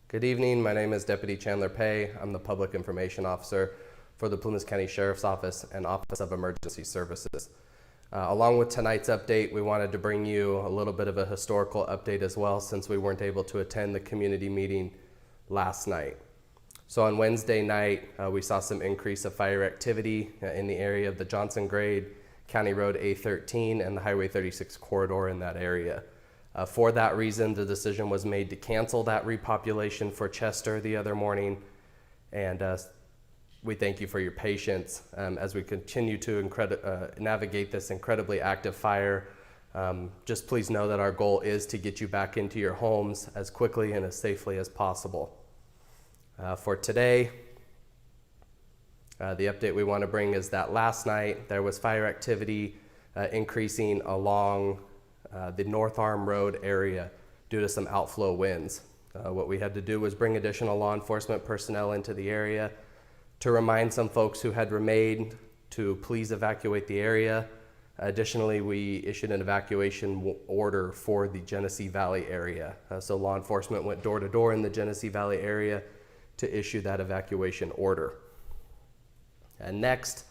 Good evening, my name is Deputy Chandler Pay. I'm the Public Information Officer for the Plumas County Sheriff's Office and Office of Emergency Services. Along with tonight's update, we wanted to bring you a little bit of a historical update as well, since we weren't able to attend the community meeting last night. So on Wednesday night, we saw some increase of fire activity in the area of the Johnson Grade, County Road A13, and the Highway 36 corridor in that area. For that reason, the decision was made to cancel that repopulation for Chester the other morning, and we thank you for your patience as we continue to navigate this incredibly active fire. Just please know that our goal is to get you back into your homes as quickly and as safely as possible. For today, the update we want to bring is that last night there was fire activity increasing along the North Arm Road area due to some outflow winds. What we had to do was bring additional law enforcement personnel into the area to remind some folks who had remained to please evacuate the area. Additionally, we issued an evacuation order for the Genesee Valley area. So law enforcement went door to door in the Genesee Valley area to issue that evacuation order. And next,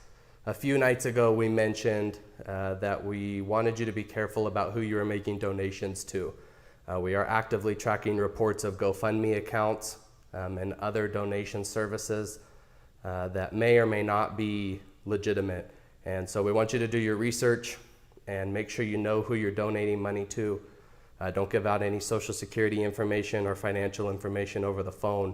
a few nights ago, we mentioned that we wanted you to be careful about who you are making donations to. We are actively tracking reports of GoFundMe accounts and other donation services that may or may not be legitimate. And so we want you to do your research and make sure you know who you're donating money to. Don't give out any Social Security information or financial information over the phone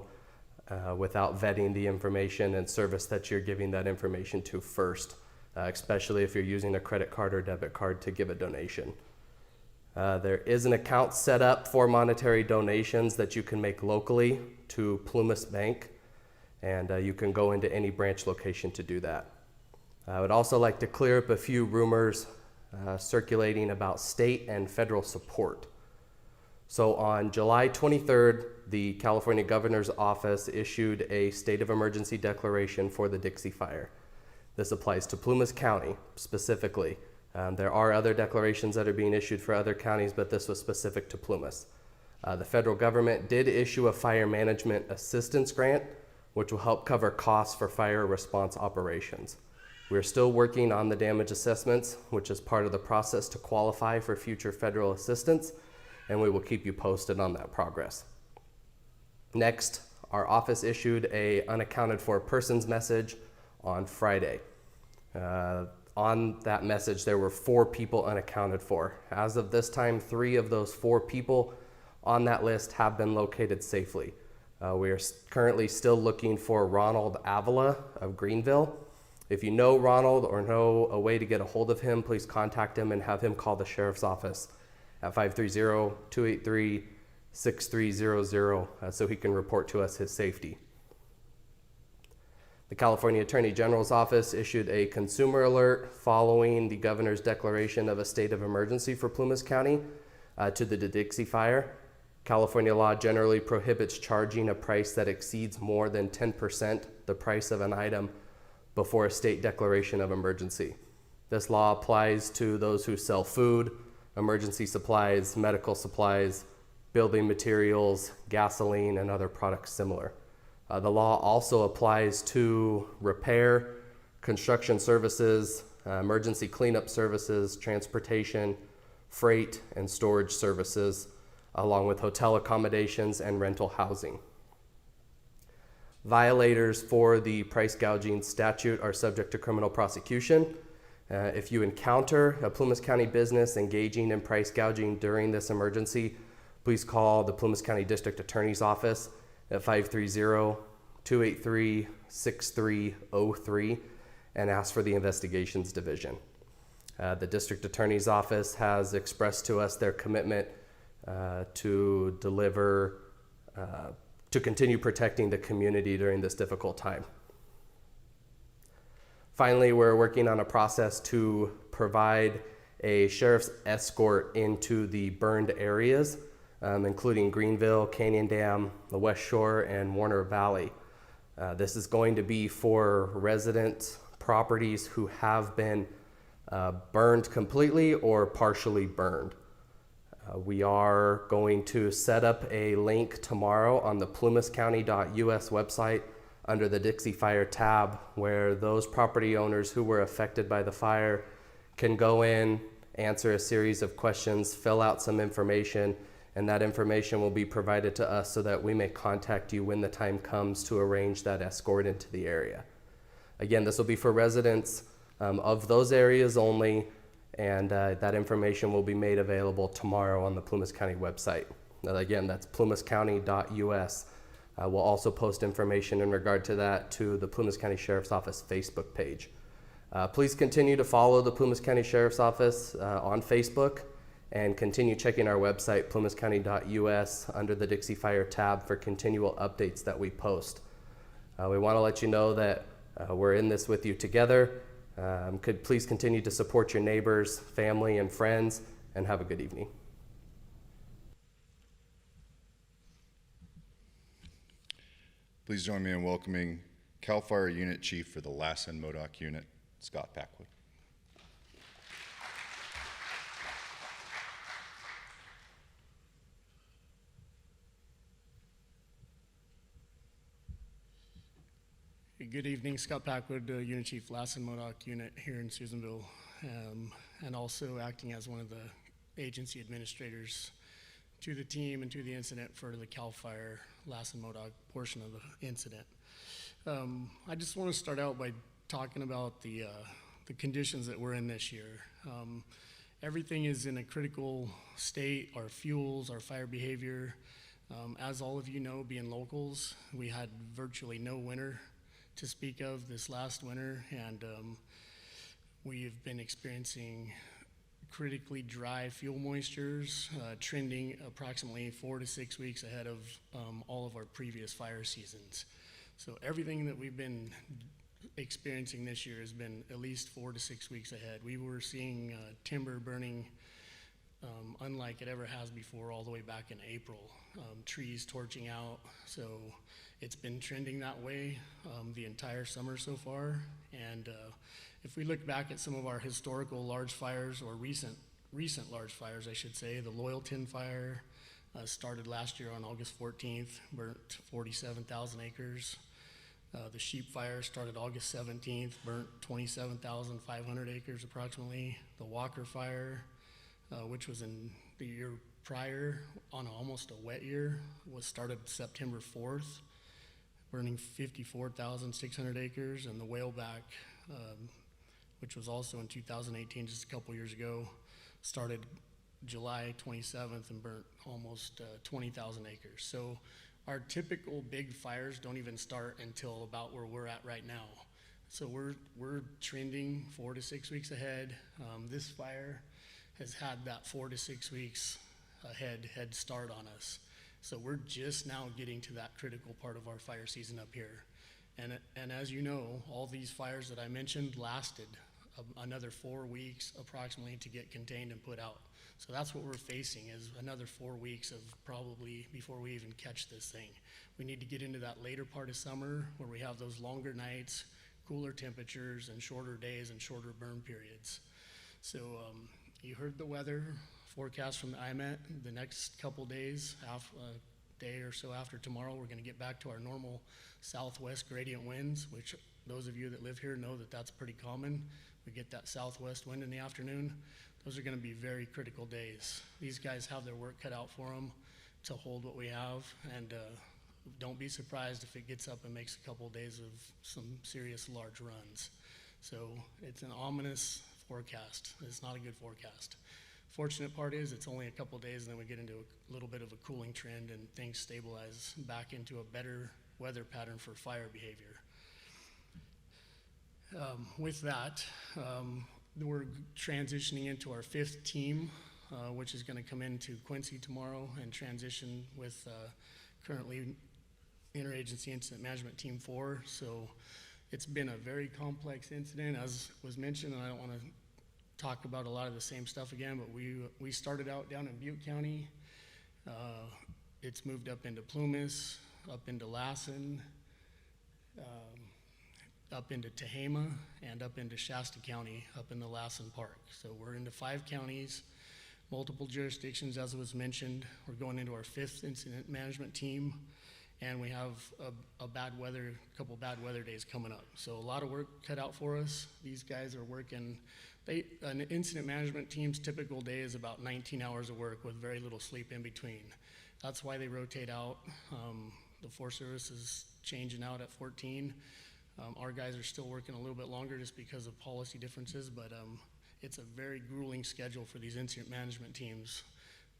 without vetting the information and service that you're giving that information to first, especially if you're using a credit card or debit card to give a donation. There is an account set up for monetary donations that you can make locally to Plumas Bank, and you can go into any branch location to do that. I would also like to clear up a few rumors circulating about state and federal support. So on July 23rd, the California Governor's Office issued a state of emergency declaration for the Dixie fire. This applies to Plumas County specifically. There are other declarations that are being issued for other counties, but this was specific to Plumas. The federal government did issue a fire management assistance grant, which will help cover costs for fire response operations. We're still working on the damage assessments, which is part of the process to qualify for future federal assistance, and we will keep you posted on that progress. Next, our office issued a unaccounted for persons message on Friday. On that message, there were 4 people unaccounted for. As of this time, 3 of those 4 people on that list have been located safely. We are currently still looking for Ronald Avila of Greenville. If you know Ronald or know a way to get a hold of him, please contact him and have him call the sheriff's office at 530-283-6300 so he can report to us his safety. The California Attorney General's office issued a consumer alert following the governor's declaration of a state of emergency for Plumas County to the Dixie fire. California law generally prohibits charging a price that exceeds more than 10% the price of an item before a state declaration of emergency. This law applies to those who sell food, emergency supplies, medical supplies, building materials, gasoline, and other products similar. The law also applies to repair, construction services, emergency cleanup services, transportation, freight, and storage services, along with hotel accommodations and rental housing. Violators for the price gouging statute are subject to criminal prosecution. If you encounter a Plumas County business engaging in price gouging during this emergency, please call the Plumas County District Attorney's Office at 530-283-6303 and ask for the Investigations Division. The District Attorney's Office has expressed to us their commitment to continue protecting the community during this difficult time. Finally, we're working on a process to provide a sheriff's escort into the burned areas, including Greenville, Canyon Dam, the West Shore, and Warner Valley. This is going to be for resident properties who have been burned completely or partially burned. We are going to set up a link tomorrow on the plumascounty.us website under the Dixie Fire tab, where those property owners who were affected by the fire can go in, answer a series of questions, fill out some information, and that information will be provided to us so that we may contact you when the time comes to arrange that escort into the area. Again, this will be for residents of those areas only, and that information will be made available tomorrow on the Plumas County website. Again, that's plumascounty.us. We'll also post information in regard to that to the Plumas County Sheriff's Office Facebook page. Please continue to follow the Plumas County Sheriff's Office on Facebook, and continue checking our website, plumascounty.us, under the Dixie Fire tab for continual updates that we post. We want to let you know that we're in this with you together. Please continue to support your neighbors, family, and friends, and have a good evening. Please join me in welcoming CAL FIRE Unit Chief for the Lassen Modoc Unit, Scott Packwood. Good evening, Scott Packwood, Unit Chief, Lassen Modoc Unit here in Susanville, and also acting as one of the agency administrators to the team and to the incident for the CAL FIRE Lassen Modoc portion of the incident. I just want to start out by talking about the conditions that we're in this year. Everything is in a critical state, our fuels, our fire behavior. As all of you know, being locals, we had virtually no winter to speak of this last winter, and we've been experiencing critically dry fuel moistures, trending approximately 4 to 6 weeks ahead of all of our previous fire seasons. So everything that we've been experiencing this year has been at least 4 to 6 weeks ahead. We were seeing timber burning unlike it ever has before, all the way back in April. Trees torching out, so it's been trending that way the entire summer so far. And if we look back at some of our historical large fires, or recent large fires, I should say, the Loyalton fire started last year on August 14th, burnt 47,000 acres. The Sheep Fire started August 17th, burnt 27,500 acres approximately. The Walker Fire, which was in the year prior on almost a wet year, was started September 4th, burning 54,600 acres. And the Whaleback, which was also in 2018, just a couple years ago, started July 27th and burnt almost 20,000 acres. So our typical big fires don't even start until about where we're at right now. So we're trending 4 to 6 weeks ahead. This fire has had that 4 to 6 weeks head start on us. So we're just now getting to that critical part of our fire season up here. And as you know, all these fires that I mentioned lasted another 4 weeks approximately to get contained and put out. So that's what we're facing, is another 4 weeks of probably before we even catch this thing. We need to get into that later part of summer where we have those longer nights, cooler temperatures, and shorter days and shorter burn periods. So you heard the weather forecast from the IMET. The next couple days, a day or so after tomorrow, we're gonna get back to our normal southwest gradient winds, which those of you that live here know that that's pretty common. We get that southwest wind in the afternoon. Those are gonna be very critical days. These guys have their work cut out for them to hold what we have, and don't be surprised if it gets up and makes a couple days of some serious large runs. So it's an ominous forecast. It's not a good forecast. Fortunate part is it's only a couple days, and then we get into a little bit of a cooling trend and things stabilize back into a better weather pattern for fire behavior. With that, we're transitioning into our 5th team, which is gonna come into Quincy tomorrow and transition with currently Interagency Incident Management Team 4. So it's been a very complex incident, as was mentioned, and I don't wanna talk about a lot of the same stuff again, but we started out down in Butte County. It's moved up into Plumas, up into Lassen, up into Tehama, and up into Shasta County, up in the Lassen Park. So we're into 5 counties, multiple jurisdictions, as was mentioned. We're going into our 5th incident management team, and we have a couple bad weather days coming up. So a lot of work cut out for us. These guys are working. An incident management team's typical day is about 19 hours of work with very little sleep in between. That's why they rotate out. The Forest Service is changing out at 14. Our guys are still working a little bit longer just because of policy differences, but it's a very grueling schedule for these incident management teams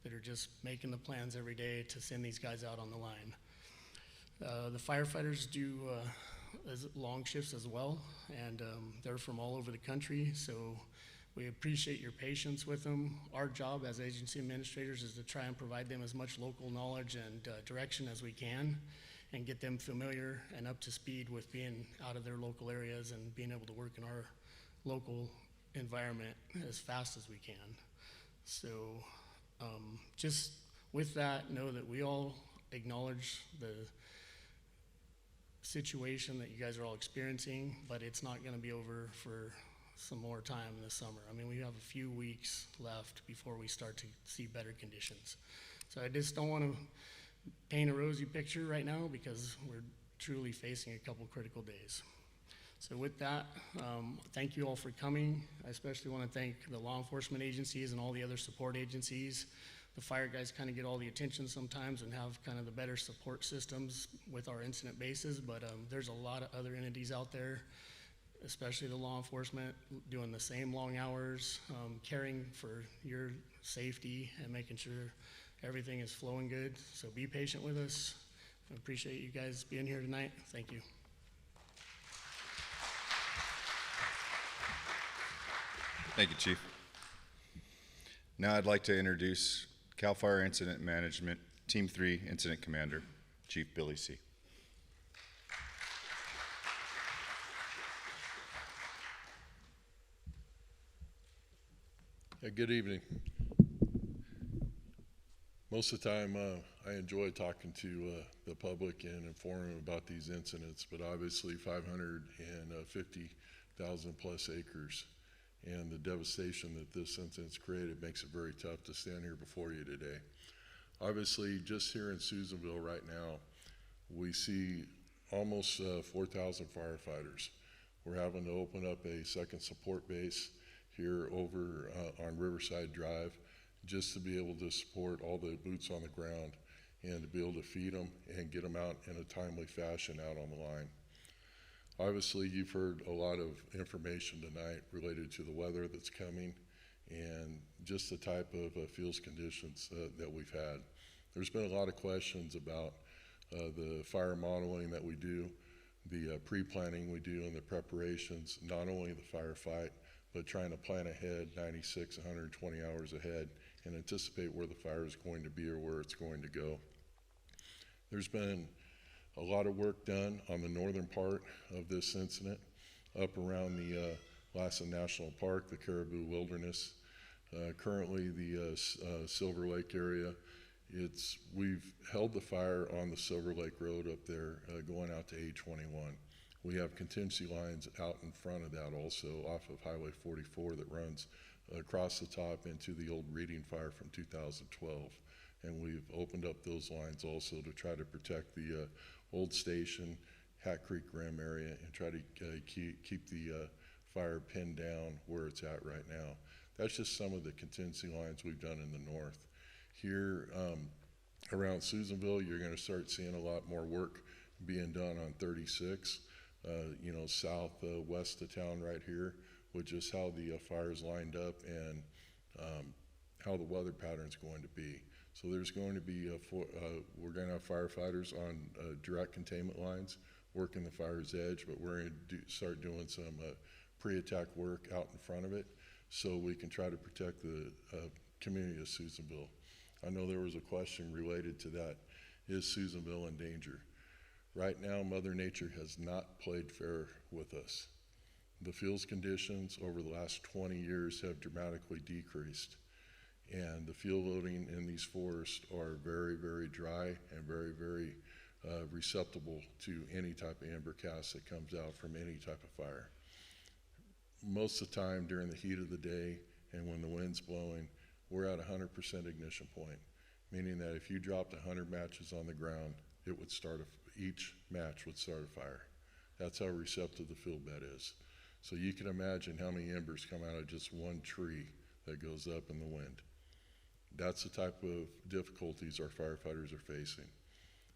that are just making the plans every day to send these guys out on the line. The firefighters do long shifts as well, and they're from all over the country, so we appreciate your patience with them. Our job as agency administrators is to try and provide them as much local knowledge and direction as we can, and get them familiar and up to speed with being out of their local areas and being able to work in our local environment as fast as we can. So just with that, know that we all acknowledge the situation that you guys are all experiencing, but it's not gonna be over for some more time this summer. I mean, we have a few weeks left before we start to see better conditions. So I just don't wanna paint a rosy picture right now because we're truly facing a couple critical days. So with that, thank you all for coming. I especially want to thank the law enforcement agencies and all the other support agencies. The fire guys kind of get all the attention sometimes and have kind of the better support systems with our incident bases, but there's a lot of other entities out there, especially the law enforcement, doing the same long hours, caring for your safety and making sure everything is flowing good. So be patient with us. I appreciate you guys being here tonight. Thank you. Thank you, Chief. Now I'd like to introduce CAL FIRE Incident Management Team 3 Incident Commander, Chief Billy C. Good evening. Most of the time, I enjoy talking to the public and informing them about these incidents, but obviously 550,000 plus acres and the devastation that this incident's created makes it very tough to stand here before you today. Obviously, just here in Susanville right now, we see almost 4,000 firefighters. We're having to open up a second support base here over on Riverside Drive just to be able to support all the boots on the ground and to be able to feed them and get them out in a timely fashion out on the line. Obviously, you've heard a lot of information tonight related to the weather that's coming and just the type of field conditions that we've had. There's been a lot of questions about the fire modeling that we do, the pre-planning we do, and the preparations, not only the firefight, but trying to plan ahead 96, 120 hours ahead and anticipate where the fire is going to be or where it's going to go. There's been a lot of work done on the northern part of this incident, up around the Lassen National Park, the Caribou Wilderness. Currently, the Silver Lake area, we've held the fire on the Silver Lake Road up there going out to A21. We have contingency lines out in front of that also off of Highway 44 that runs across the top into the old Reading fire from 2012. And we've opened up those lines also to try to protect the old station, Hat Creek Rim area, and try to keep the fire pinned down where it's at right now. That's just some of the contingency lines we've done in the north. Here around Susanville, you're going to start seeing a lot more work being done on 36, you know, southwest of town right here, with just how the fire's lined up and how the weather pattern's going to be. So there's going to be, we're going to have firefighters on direct containment lines working the fire's edge, but we're going to start doing some pre-attack work out in front of it so we can try to protect the community of Susanville. I know there was a question related to that. Is Susanville in danger? Right now, Mother Nature has not played fair with us. The fields conditions over the last 20 years have dramatically decreased. And the fuel loading in these forests are very, very dry and very, very receptible to any type of amber cast that comes out from any type of fire. Most of the time during the heat of the day and when the wind's blowing, we're at 100% ignition point, meaning that if you dropped 100 matches on the ground, it would start each match would start a fire. That's how receptive the fuel bed is. So you can imagine how many embers come out of just one tree that goes up in the wind. That's the type of difficulties our firefighters are facing.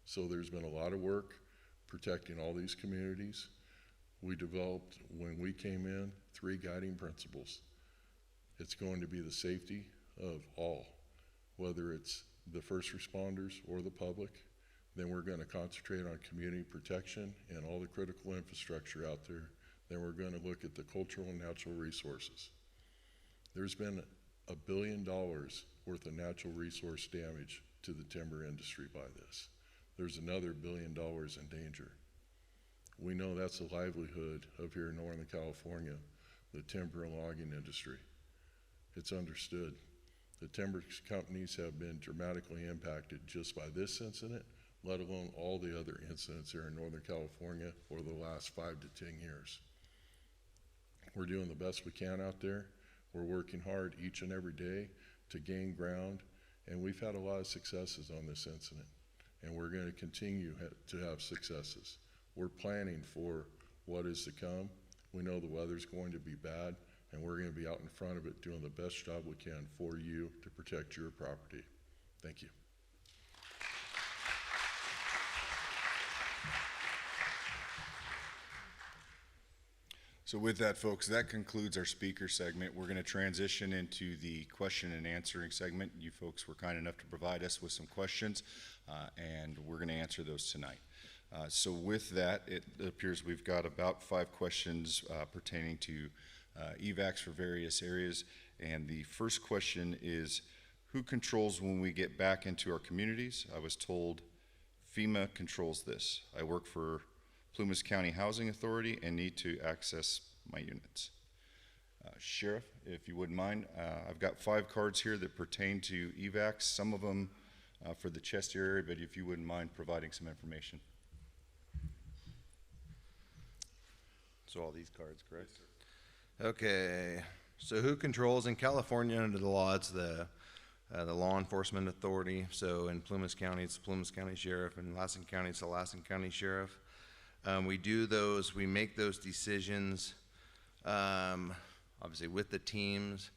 So there's been a lot of work protecting all these communities. We developed, when we came in, 3 guiding principles. It's going to be the safety of all, whether it's the first responders or the public. Then we're going to concentrate on community protection and all the critical infrastructure out there. Then we're going to look at the cultural and natural resources. There's been $1 billion worth of natural resource damage to the timber industry by this. There's another $1 billion in danger. We know that's the livelihood of here in Northern California, the timber and logging industry. It's understood. The timber companies have been dramatically impacted just by this incident, let alone all the other incidents here in Northern California over the last 5 to 10 years. We're doing the best we can out there. We're working hard each and every day to gain ground, and we've had a lot of successes on this incident, and we're going to continue to have successes. We're planning for what is to come. We know the weather's going to be bad, and we're going to be out in front of it doing the best job we can for you to protect your property. Thank you. So with that, folks, that concludes our speaker segment. We're going to transition into the question and answering segment. You folks were kind enough to provide us with some questions, and we're going to answer those tonight. So with that, it appears we've got about 5 questions pertaining to evacs for various areas. And the first question is, who controls when we get back into our communities? I was told FEMA controls this. I work for Plumas County Housing Authority and need to access my units. Sheriff, if you wouldn't mind, I've got 5 cards here that pertain to evacs. Some of them for the Chester area, but if you wouldn't mind providing some information. So all these cards, correct? Yes, okay, so who controls in California under the law? It's the Law Enforcement Authority. So in Plumas County, it's the Plumas County Sheriff. In Lassen County, it's the Lassen County Sheriff. We make those decisions, obviously with the teams.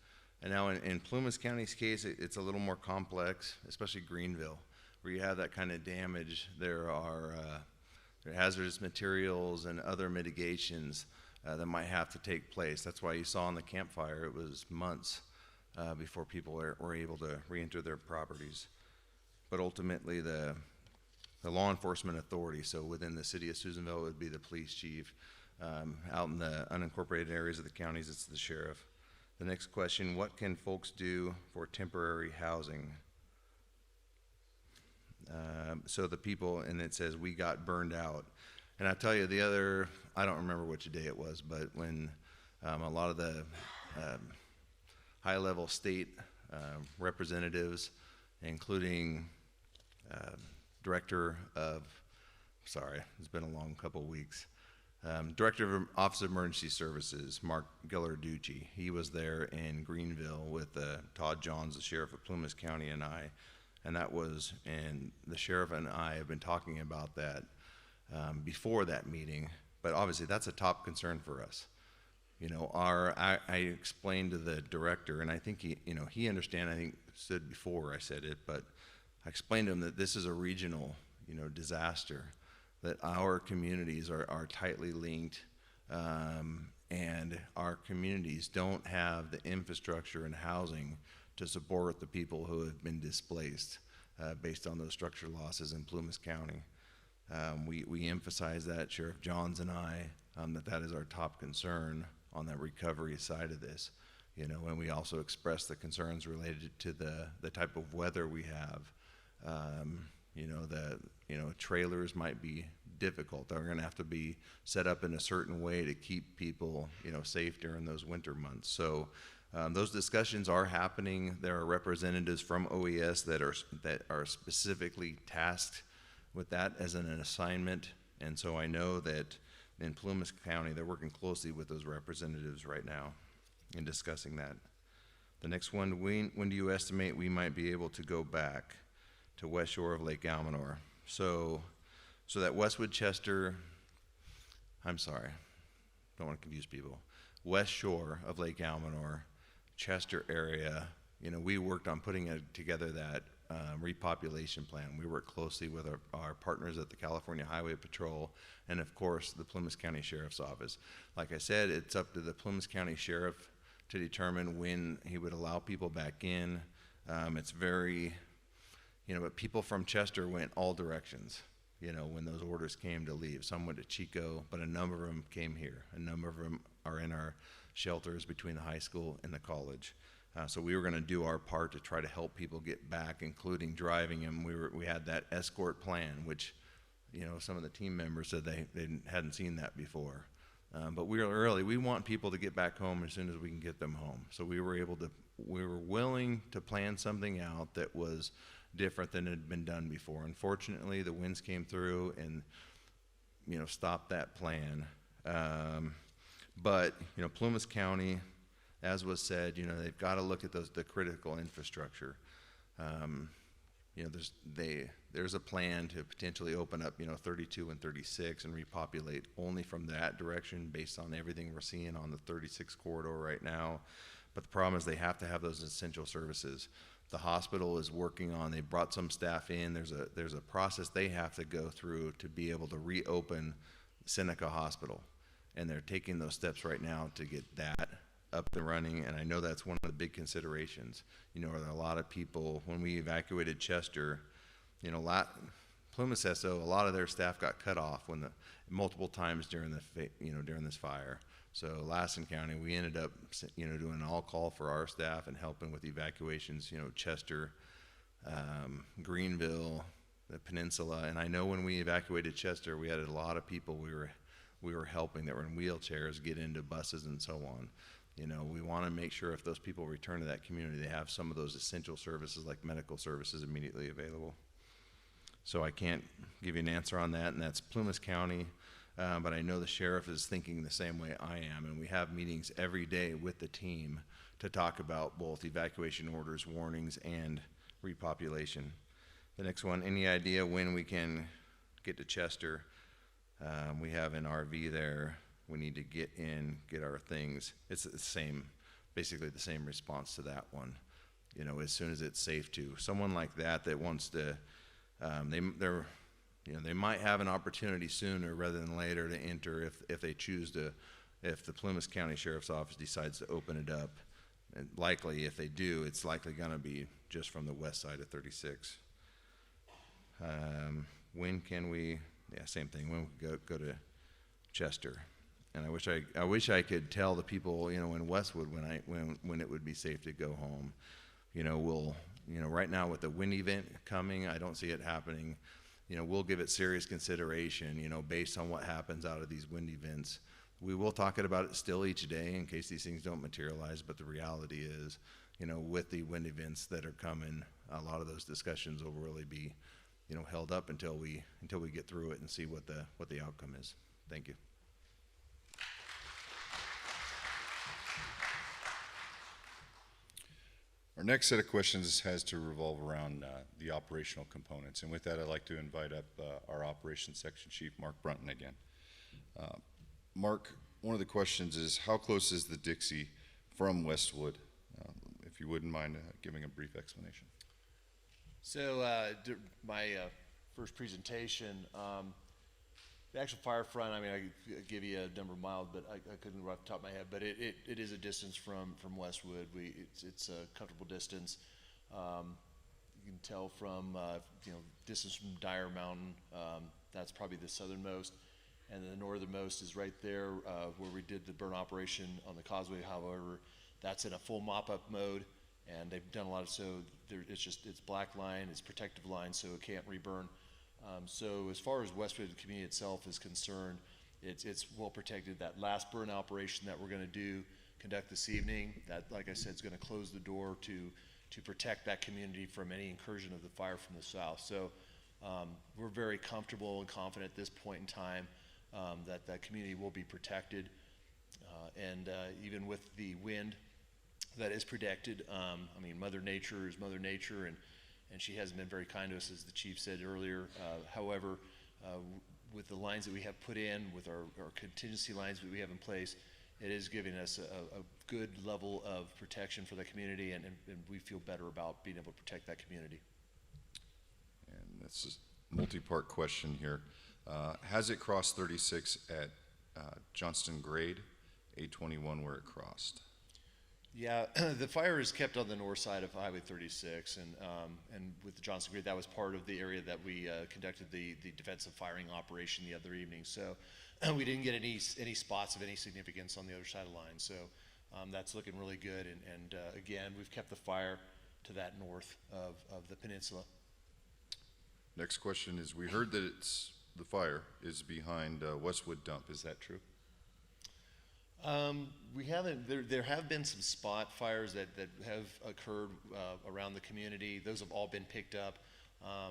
And now in Plumas County's case, it's a little more complex, especially Greenville, where you have that kind of damage. There are hazardous materials and other mitigations that might have to take place. That's why you saw in the campfire, it was months before people were able to re-enter their properties. But ultimately, the law enforcement authority, so within the city of Susanville, it would be the police chief. Out in the unincorporated areas of the counties, it's the sheriff. The next question, what can folks do for temporary housing? So the people, and it says, we got burned out. And I tell you, I don't remember which day it was, but when a lot of the high-level state representatives, including Director of, sorry, it's been a long couple of weeks, Director of Office of Emergency Services, Mark Gillarducci, he was there in Greenville with Todd Johns, the sheriff of Plumas County, and I, and the sheriff and I have been talking about that before that meeting, but obviously that's a top concern for us. You know, I explained to the director, and I think he understand, I think said before I said it, but I explained to him that this is a regional, disaster, that our communities are tightly linked, and our communities don't have the infrastructure and housing to support the people who have been displaced based on those structure losses in Plumas County. We emphasize that, Sheriff Johns and I, that is our top concern on that recovery side of this. And we also express the concerns related to the type of weather we have. Trailers might be difficult. They're going to have to be set up in a certain way to keep people, safe during those winter months. So those discussions are happening. There are representatives from OES that are specifically tasked with that as an assignment. And so I know that in Plumas County, they're working closely with those representatives right now in discussing that. The next one, when do you estimate we might be able to go back to west shore of Lake Almanor? So that Westwood Chester, I'm sorry, don't want to confuse people. West shore of Lake Almanor, Chester area, we worked on putting together that repopulation plan. We worked closely with our partners at the California Highway Patrol and, of course, the Plumas County Sheriff's Office. Like I said, it's up to the Plumas County Sheriff to determine when he would allow people back in. It's very, but people from Chester went all directions, when those orders came to leave. Some went to Chico, but a number of them came here. A number of them are in our shelters between the high school and the college. So we were going to do our part to try to help people get back, including driving them. We had that escort plan, which, some of the team members said they hadn't seen that before. But we want people to get back home as soon as we can get them home. So we were willing to plan something out that was different than had been done before. Unfortunately, the winds came through and, stopped that plan. But Plumas County, as was said, they've got to look at the critical infrastructure. There's a plan to potentially open up, 32 and 36 and repopulate only from that direction based on everything we're seeing on the 36 corridor right now. But the problem is they have to have those essential services. The hospital is working on, they brought some staff in. There's a process they have to go through to be able to reopen Seneca Hospital. And they're taking those steps right now to get that up and running, and I know that's one of the big considerations. There are a lot of people, when we evacuated Chester, Plumas SO, a lot of their staff got cut off multiple times during this fire. So Lassen County, we ended up, doing an all-call for our staff and helping with evacuations, Chester, Greenville, the peninsula, and I know when we evacuated Chester, we had a lot of people we were helping that were in wheelchairs get into buses and so on. You know, we want to make sure if those people return to that community, they have some of those essential services like medical services immediately available. So I can't give you an answer on that, and that's Plumas County, but I know the sheriff is thinking the same way I am, and we have meetings every day with the team to talk about both evacuation orders, warnings, and repopulation. The next one, any idea when we can get to Chester? We have an RV there. We need to get in, get our things. It's the same, basically the same response to that one. You know, as soon as it's safe to. Someone like that wants to, they might have an opportunity sooner rather than later to enter if they choose to, if the Plymouth County Sheriff's Office decides to open it up. And likely, if they do, it's likely going to be just from the west side of 36. When can we? Yeah, same thing. When we go to Chester, and I wish I could tell the people, you know, in Westwood when it would be safe to go home. You know, right now with the wind event coming, I don't see it happening. You know, we'll give it serious consideration. You know, based on what happens out of these wind events. We will talk about it still each day in case these things don't materialize, but the reality is, you know, with the wind events that are coming, a lot of those discussions will really be, you know, held up until we get through it and see what the outcome is. Thank you. Our next set of questions has to revolve around the operational components, and with that, I'd like to invite up our operations section chief, Mark Brunton, again. Mark, one of the questions is, how close is the Dixie from Westwood? If you wouldn't mind giving a brief explanation. So my first presentation, the actual fire front, I mean, I could give you a number of miles, but I couldn't right off the top of my head, but it is a distance from Westwood. It's a comfortable distance. You can tell from, distance from Dyer Mountain, that's probably the southernmost. And the northernmost is right there where we did the burn operation on the causeway. However, that's in a full mop-up mode, and they've done a lot of, so it's black line, it's protective line, so it can't reburn. So as far as Westwood community itself is concerned, it's well protected. That last burn operation that we're going to conduct this evening, that, like I said, is going to close the door to protect that community from any incursion of the fire from the south. So we're very comfortable and confident at this point in time that community will be protected, and even with the wind that is predicted, I mean, Mother Nature is Mother Nature, and she hasn't been very kind to us, as the chief said earlier. However, with the lines that we have put in, with our contingency lines that we have in place, it is giving us a good level of protection for the community, and we feel better about being able to protect that community. And that's a multi-part question here. Has it crossed 36 at Johnston Grade, 821 where it crossed? Yeah, the fire is kept on the north side of Highway 36, and with the Johnston Grade, that was part of the area that we conducted the defensive firing operation the other evening. So we didn't get any spots of any significance on the other side of the line. So that's looking really good, and again, we've kept the fire to that north of the peninsula. Next question is, we heard that the fire is behind Westwood Dump. Is that true? We haven't. There have been some spot fires that have occurred around the community. Those have all been picked up. I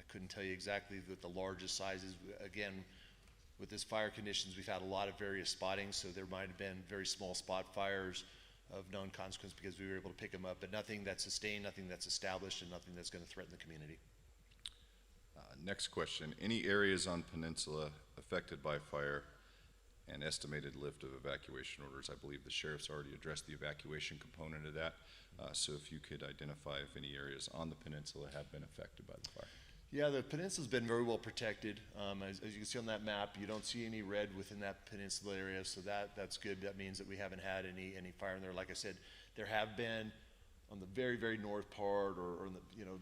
couldn't tell you exactly what the largest sizes. Again, with this fire conditions, we've had a lot of various spottings, so there might have been very small spot fires of known consequence because we were able to pick them up, but nothing that's sustained, nothing that's established, and nothing that's going to threaten the community. Next question, any areas on Peninsula affected by fire and estimated lift of evacuation orders? I believe the sheriff's already addressed the evacuation component of that, so if you could identify if any areas on the peninsula have been affected by the fire. Yeah, the peninsula's been very well protected. As you can see on that map, you don't see any red within that peninsula area, so that's good. That means that we haven't had any fire in there. Like I said, there have been on the very, very north part, or in the, the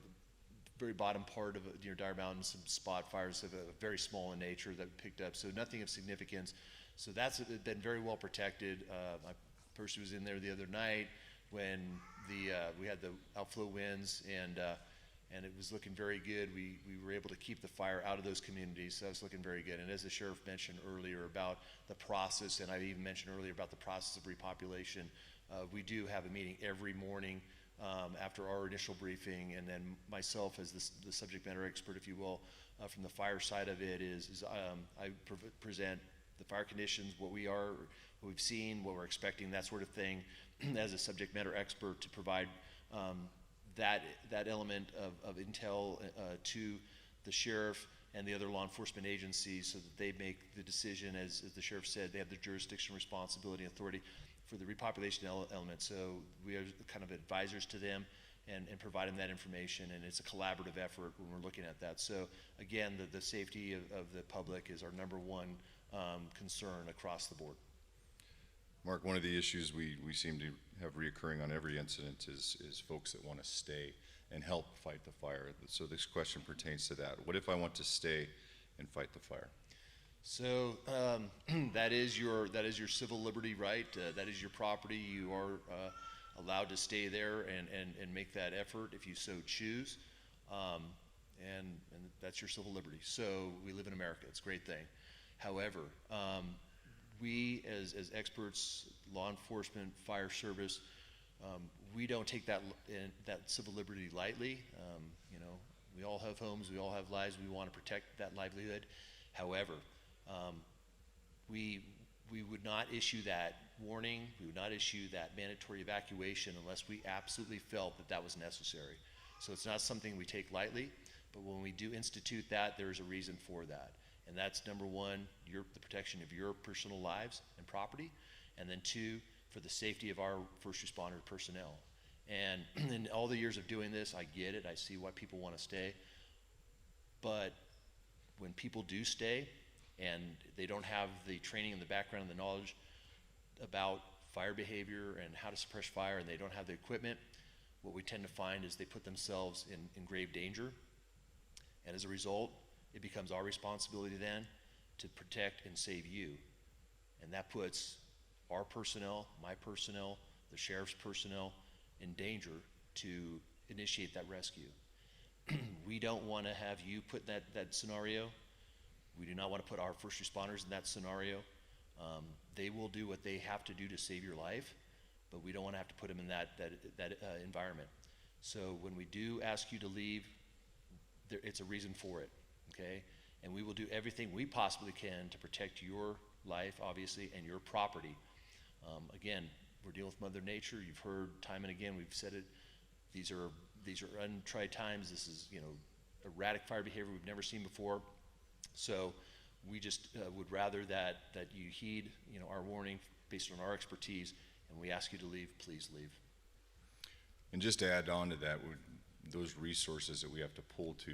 very bottom part of near Dyer Mountain, some spot fires of a very small in nature that we picked up, so nothing of significance. So that's been very well protected. I personally was in there the other night when we had the outflow winds, and and it was looking very good. We were able to keep the fire out of those communities, so that was looking very good. And as the sheriff mentioned earlier about the process, and I even mentioned earlier about the process of repopulation, we do have a meeting every morning after our initial briefing, and then myself as the subject matter expert, if you will, from the fire side of it I present the fire conditions, what we've seen, what we're expecting, that sort of thing, as a subject matter expert to provide that element of intel to the sheriff and the other law enforcement agencies so that they make the decision. As the sheriff said, they have the jurisdiction, responsibility, and authority for the repopulation element. So we are kind of advisors to them and providing that information, and it's a collaborative effort when we're looking at that. So again, the safety of the public is our number one concern across the board. Mark, one of the issues we seem to have reoccurring on every incident is folks that want to stay and help fight the fire. So this question pertains to that. What if I want to stay and fight the fire? So that is your civil liberty right. That is your property. You are allowed to stay there and make that effort if you so choose. And that's your civil liberty. So we live in America. It's a great thing. However, we as experts, law enforcement, fire service, we don't take that civil liberty lightly. We all have homes, we all have lives, we want to protect that livelihood. However, we would not issue that warning, we would not issue that mandatory evacuation unless we absolutely felt that was necessary. So it's not something we take lightly, but when we do institute that, there's a reason for that. And that's number one, the protection of your personal lives and property, and then two, for the safety of our first responder personnel. And in all the years of doing this, I get it, I see why people want to stay, but when people do stay and they don't have the training and the background and the knowledge about fire behavior and how to suppress fire, and they don't have the equipment, what we tend to find is they put themselves in grave danger, and as a result, it becomes our responsibility then to protect and save you. And that puts our personnel, my personnel, the sheriff's personnel in danger to initiate that rescue. We don't want to have you put in that scenario. We do not want to put our first responders in that scenario. They will do what they have to do to save your life, but we don't want to have to put them in that environment. So when we do ask you to leave, it's a reason for it. Okay, and we will do everything we possibly can to protect your life, obviously, and your property. Again, we're dealing with Mother Nature. You've heard time and again, we've said it. These are untried times. This is erratic fire behavior we've never seen before. So we just would rather that you heed our warning based on our expertise, and we ask you to leave. Please leave. And just to add on to that, those resources that we have to pull to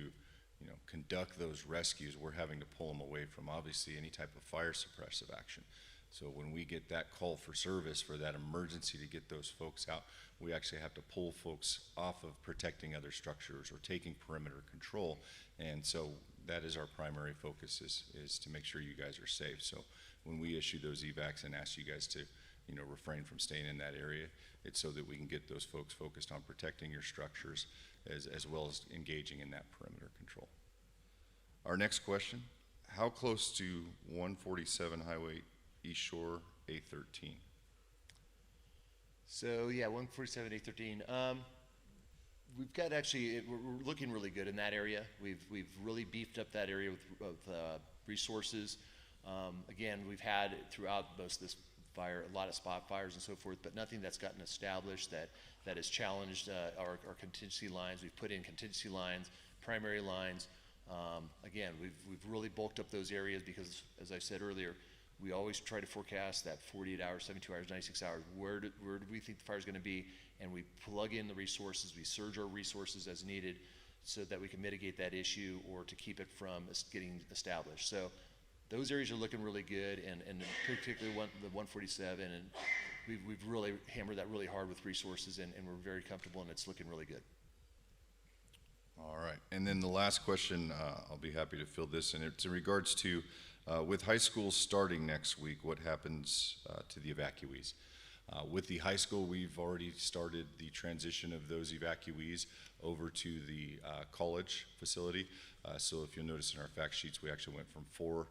conduct those rescues, we're having to pull them away from obviously any type of fire suppressive action. So when we get that call for service for that emergency to get those folks out, we actually have to pull folks off of protecting other structures or taking perimeter control. And so that is our primary focus is to make sure you guys are safe. So when we issue those evacs and ask you guys to refrain from staying in that area, it's so that we can get those folks focused on protecting your structures as well as engaging in that perimeter control. Our next question, how close to 147 Highway East Shore A13? So yeah, 147 A13. We've got we're looking really good in that area. We've really beefed up that area with resources. Again, we've had throughout most of this fire a lot of spot fires and so forth, but nothing that's gotten established that has challenged our contingency lines. We've put in contingency lines, primary lines. Again, we've really bulked up those areas because, as I said earlier, we always try to forecast that 48 hours, 72 hours, 96 hours. Where do we think the fire is going to be? And we plug in the resources. We surge our resources as needed so that we can mitigate that issue or to keep it from getting established. So those areas are looking really good, and particularly the 147, and we've really hammered that really hard with resources, and we're very comfortable, and it's looking really good. All right, and then the last question, I'll be happy to fill this in. It's in regards to, with high school starting next week, what happens to the evacuees? With the high school, we've already started the transition of those evacuees over to the college facility. So if you'll notice in our fact sheets, we actually went from 4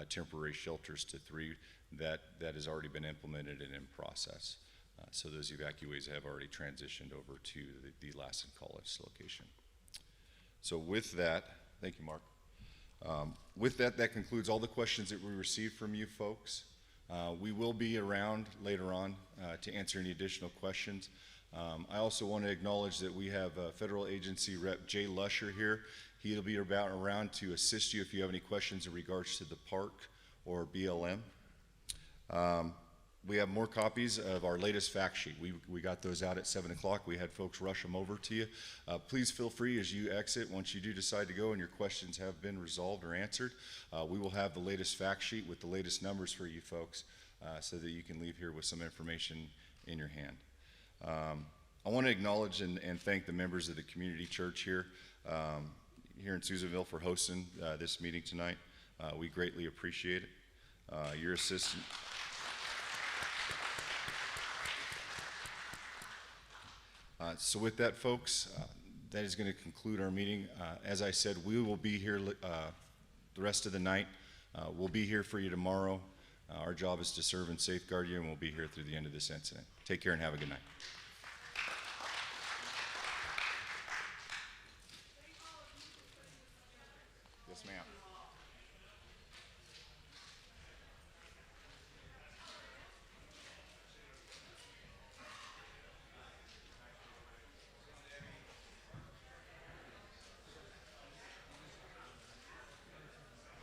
temporary shelters to 3. That has already been implemented and in process. So those evacuees have already transitioned over to the Lassen College location. So with that, thank you, Mark. With that, that concludes all the questions that we received from you folks. We will be around later on to answer any additional questions. I also want to acknowledge that we have Federal Agency Rep Jay Lusher here. He'll be around to assist you if you have any questions in regards to the park or BLM. We have more copies of our latest fact sheet. We got those out at 7 o'clock. We had folks rush them over to you. Please feel free as you exit, once you do decide to go and your questions have been resolved or answered, we will have the latest fact sheet with the latest numbers for you folks so that you can leave here with some information in your hand. I want to acknowledge and thank the members of the community church here in Susanville for hosting this meeting tonight. We greatly appreciate it. Your assistance. So with that, folks, that is going to conclude our meeting. As I said, we will be here the rest of the night. We'll be here for you tomorrow. Our job is to serve and safeguard you, and we'll be here through the end of this incident. Take care and have a good night.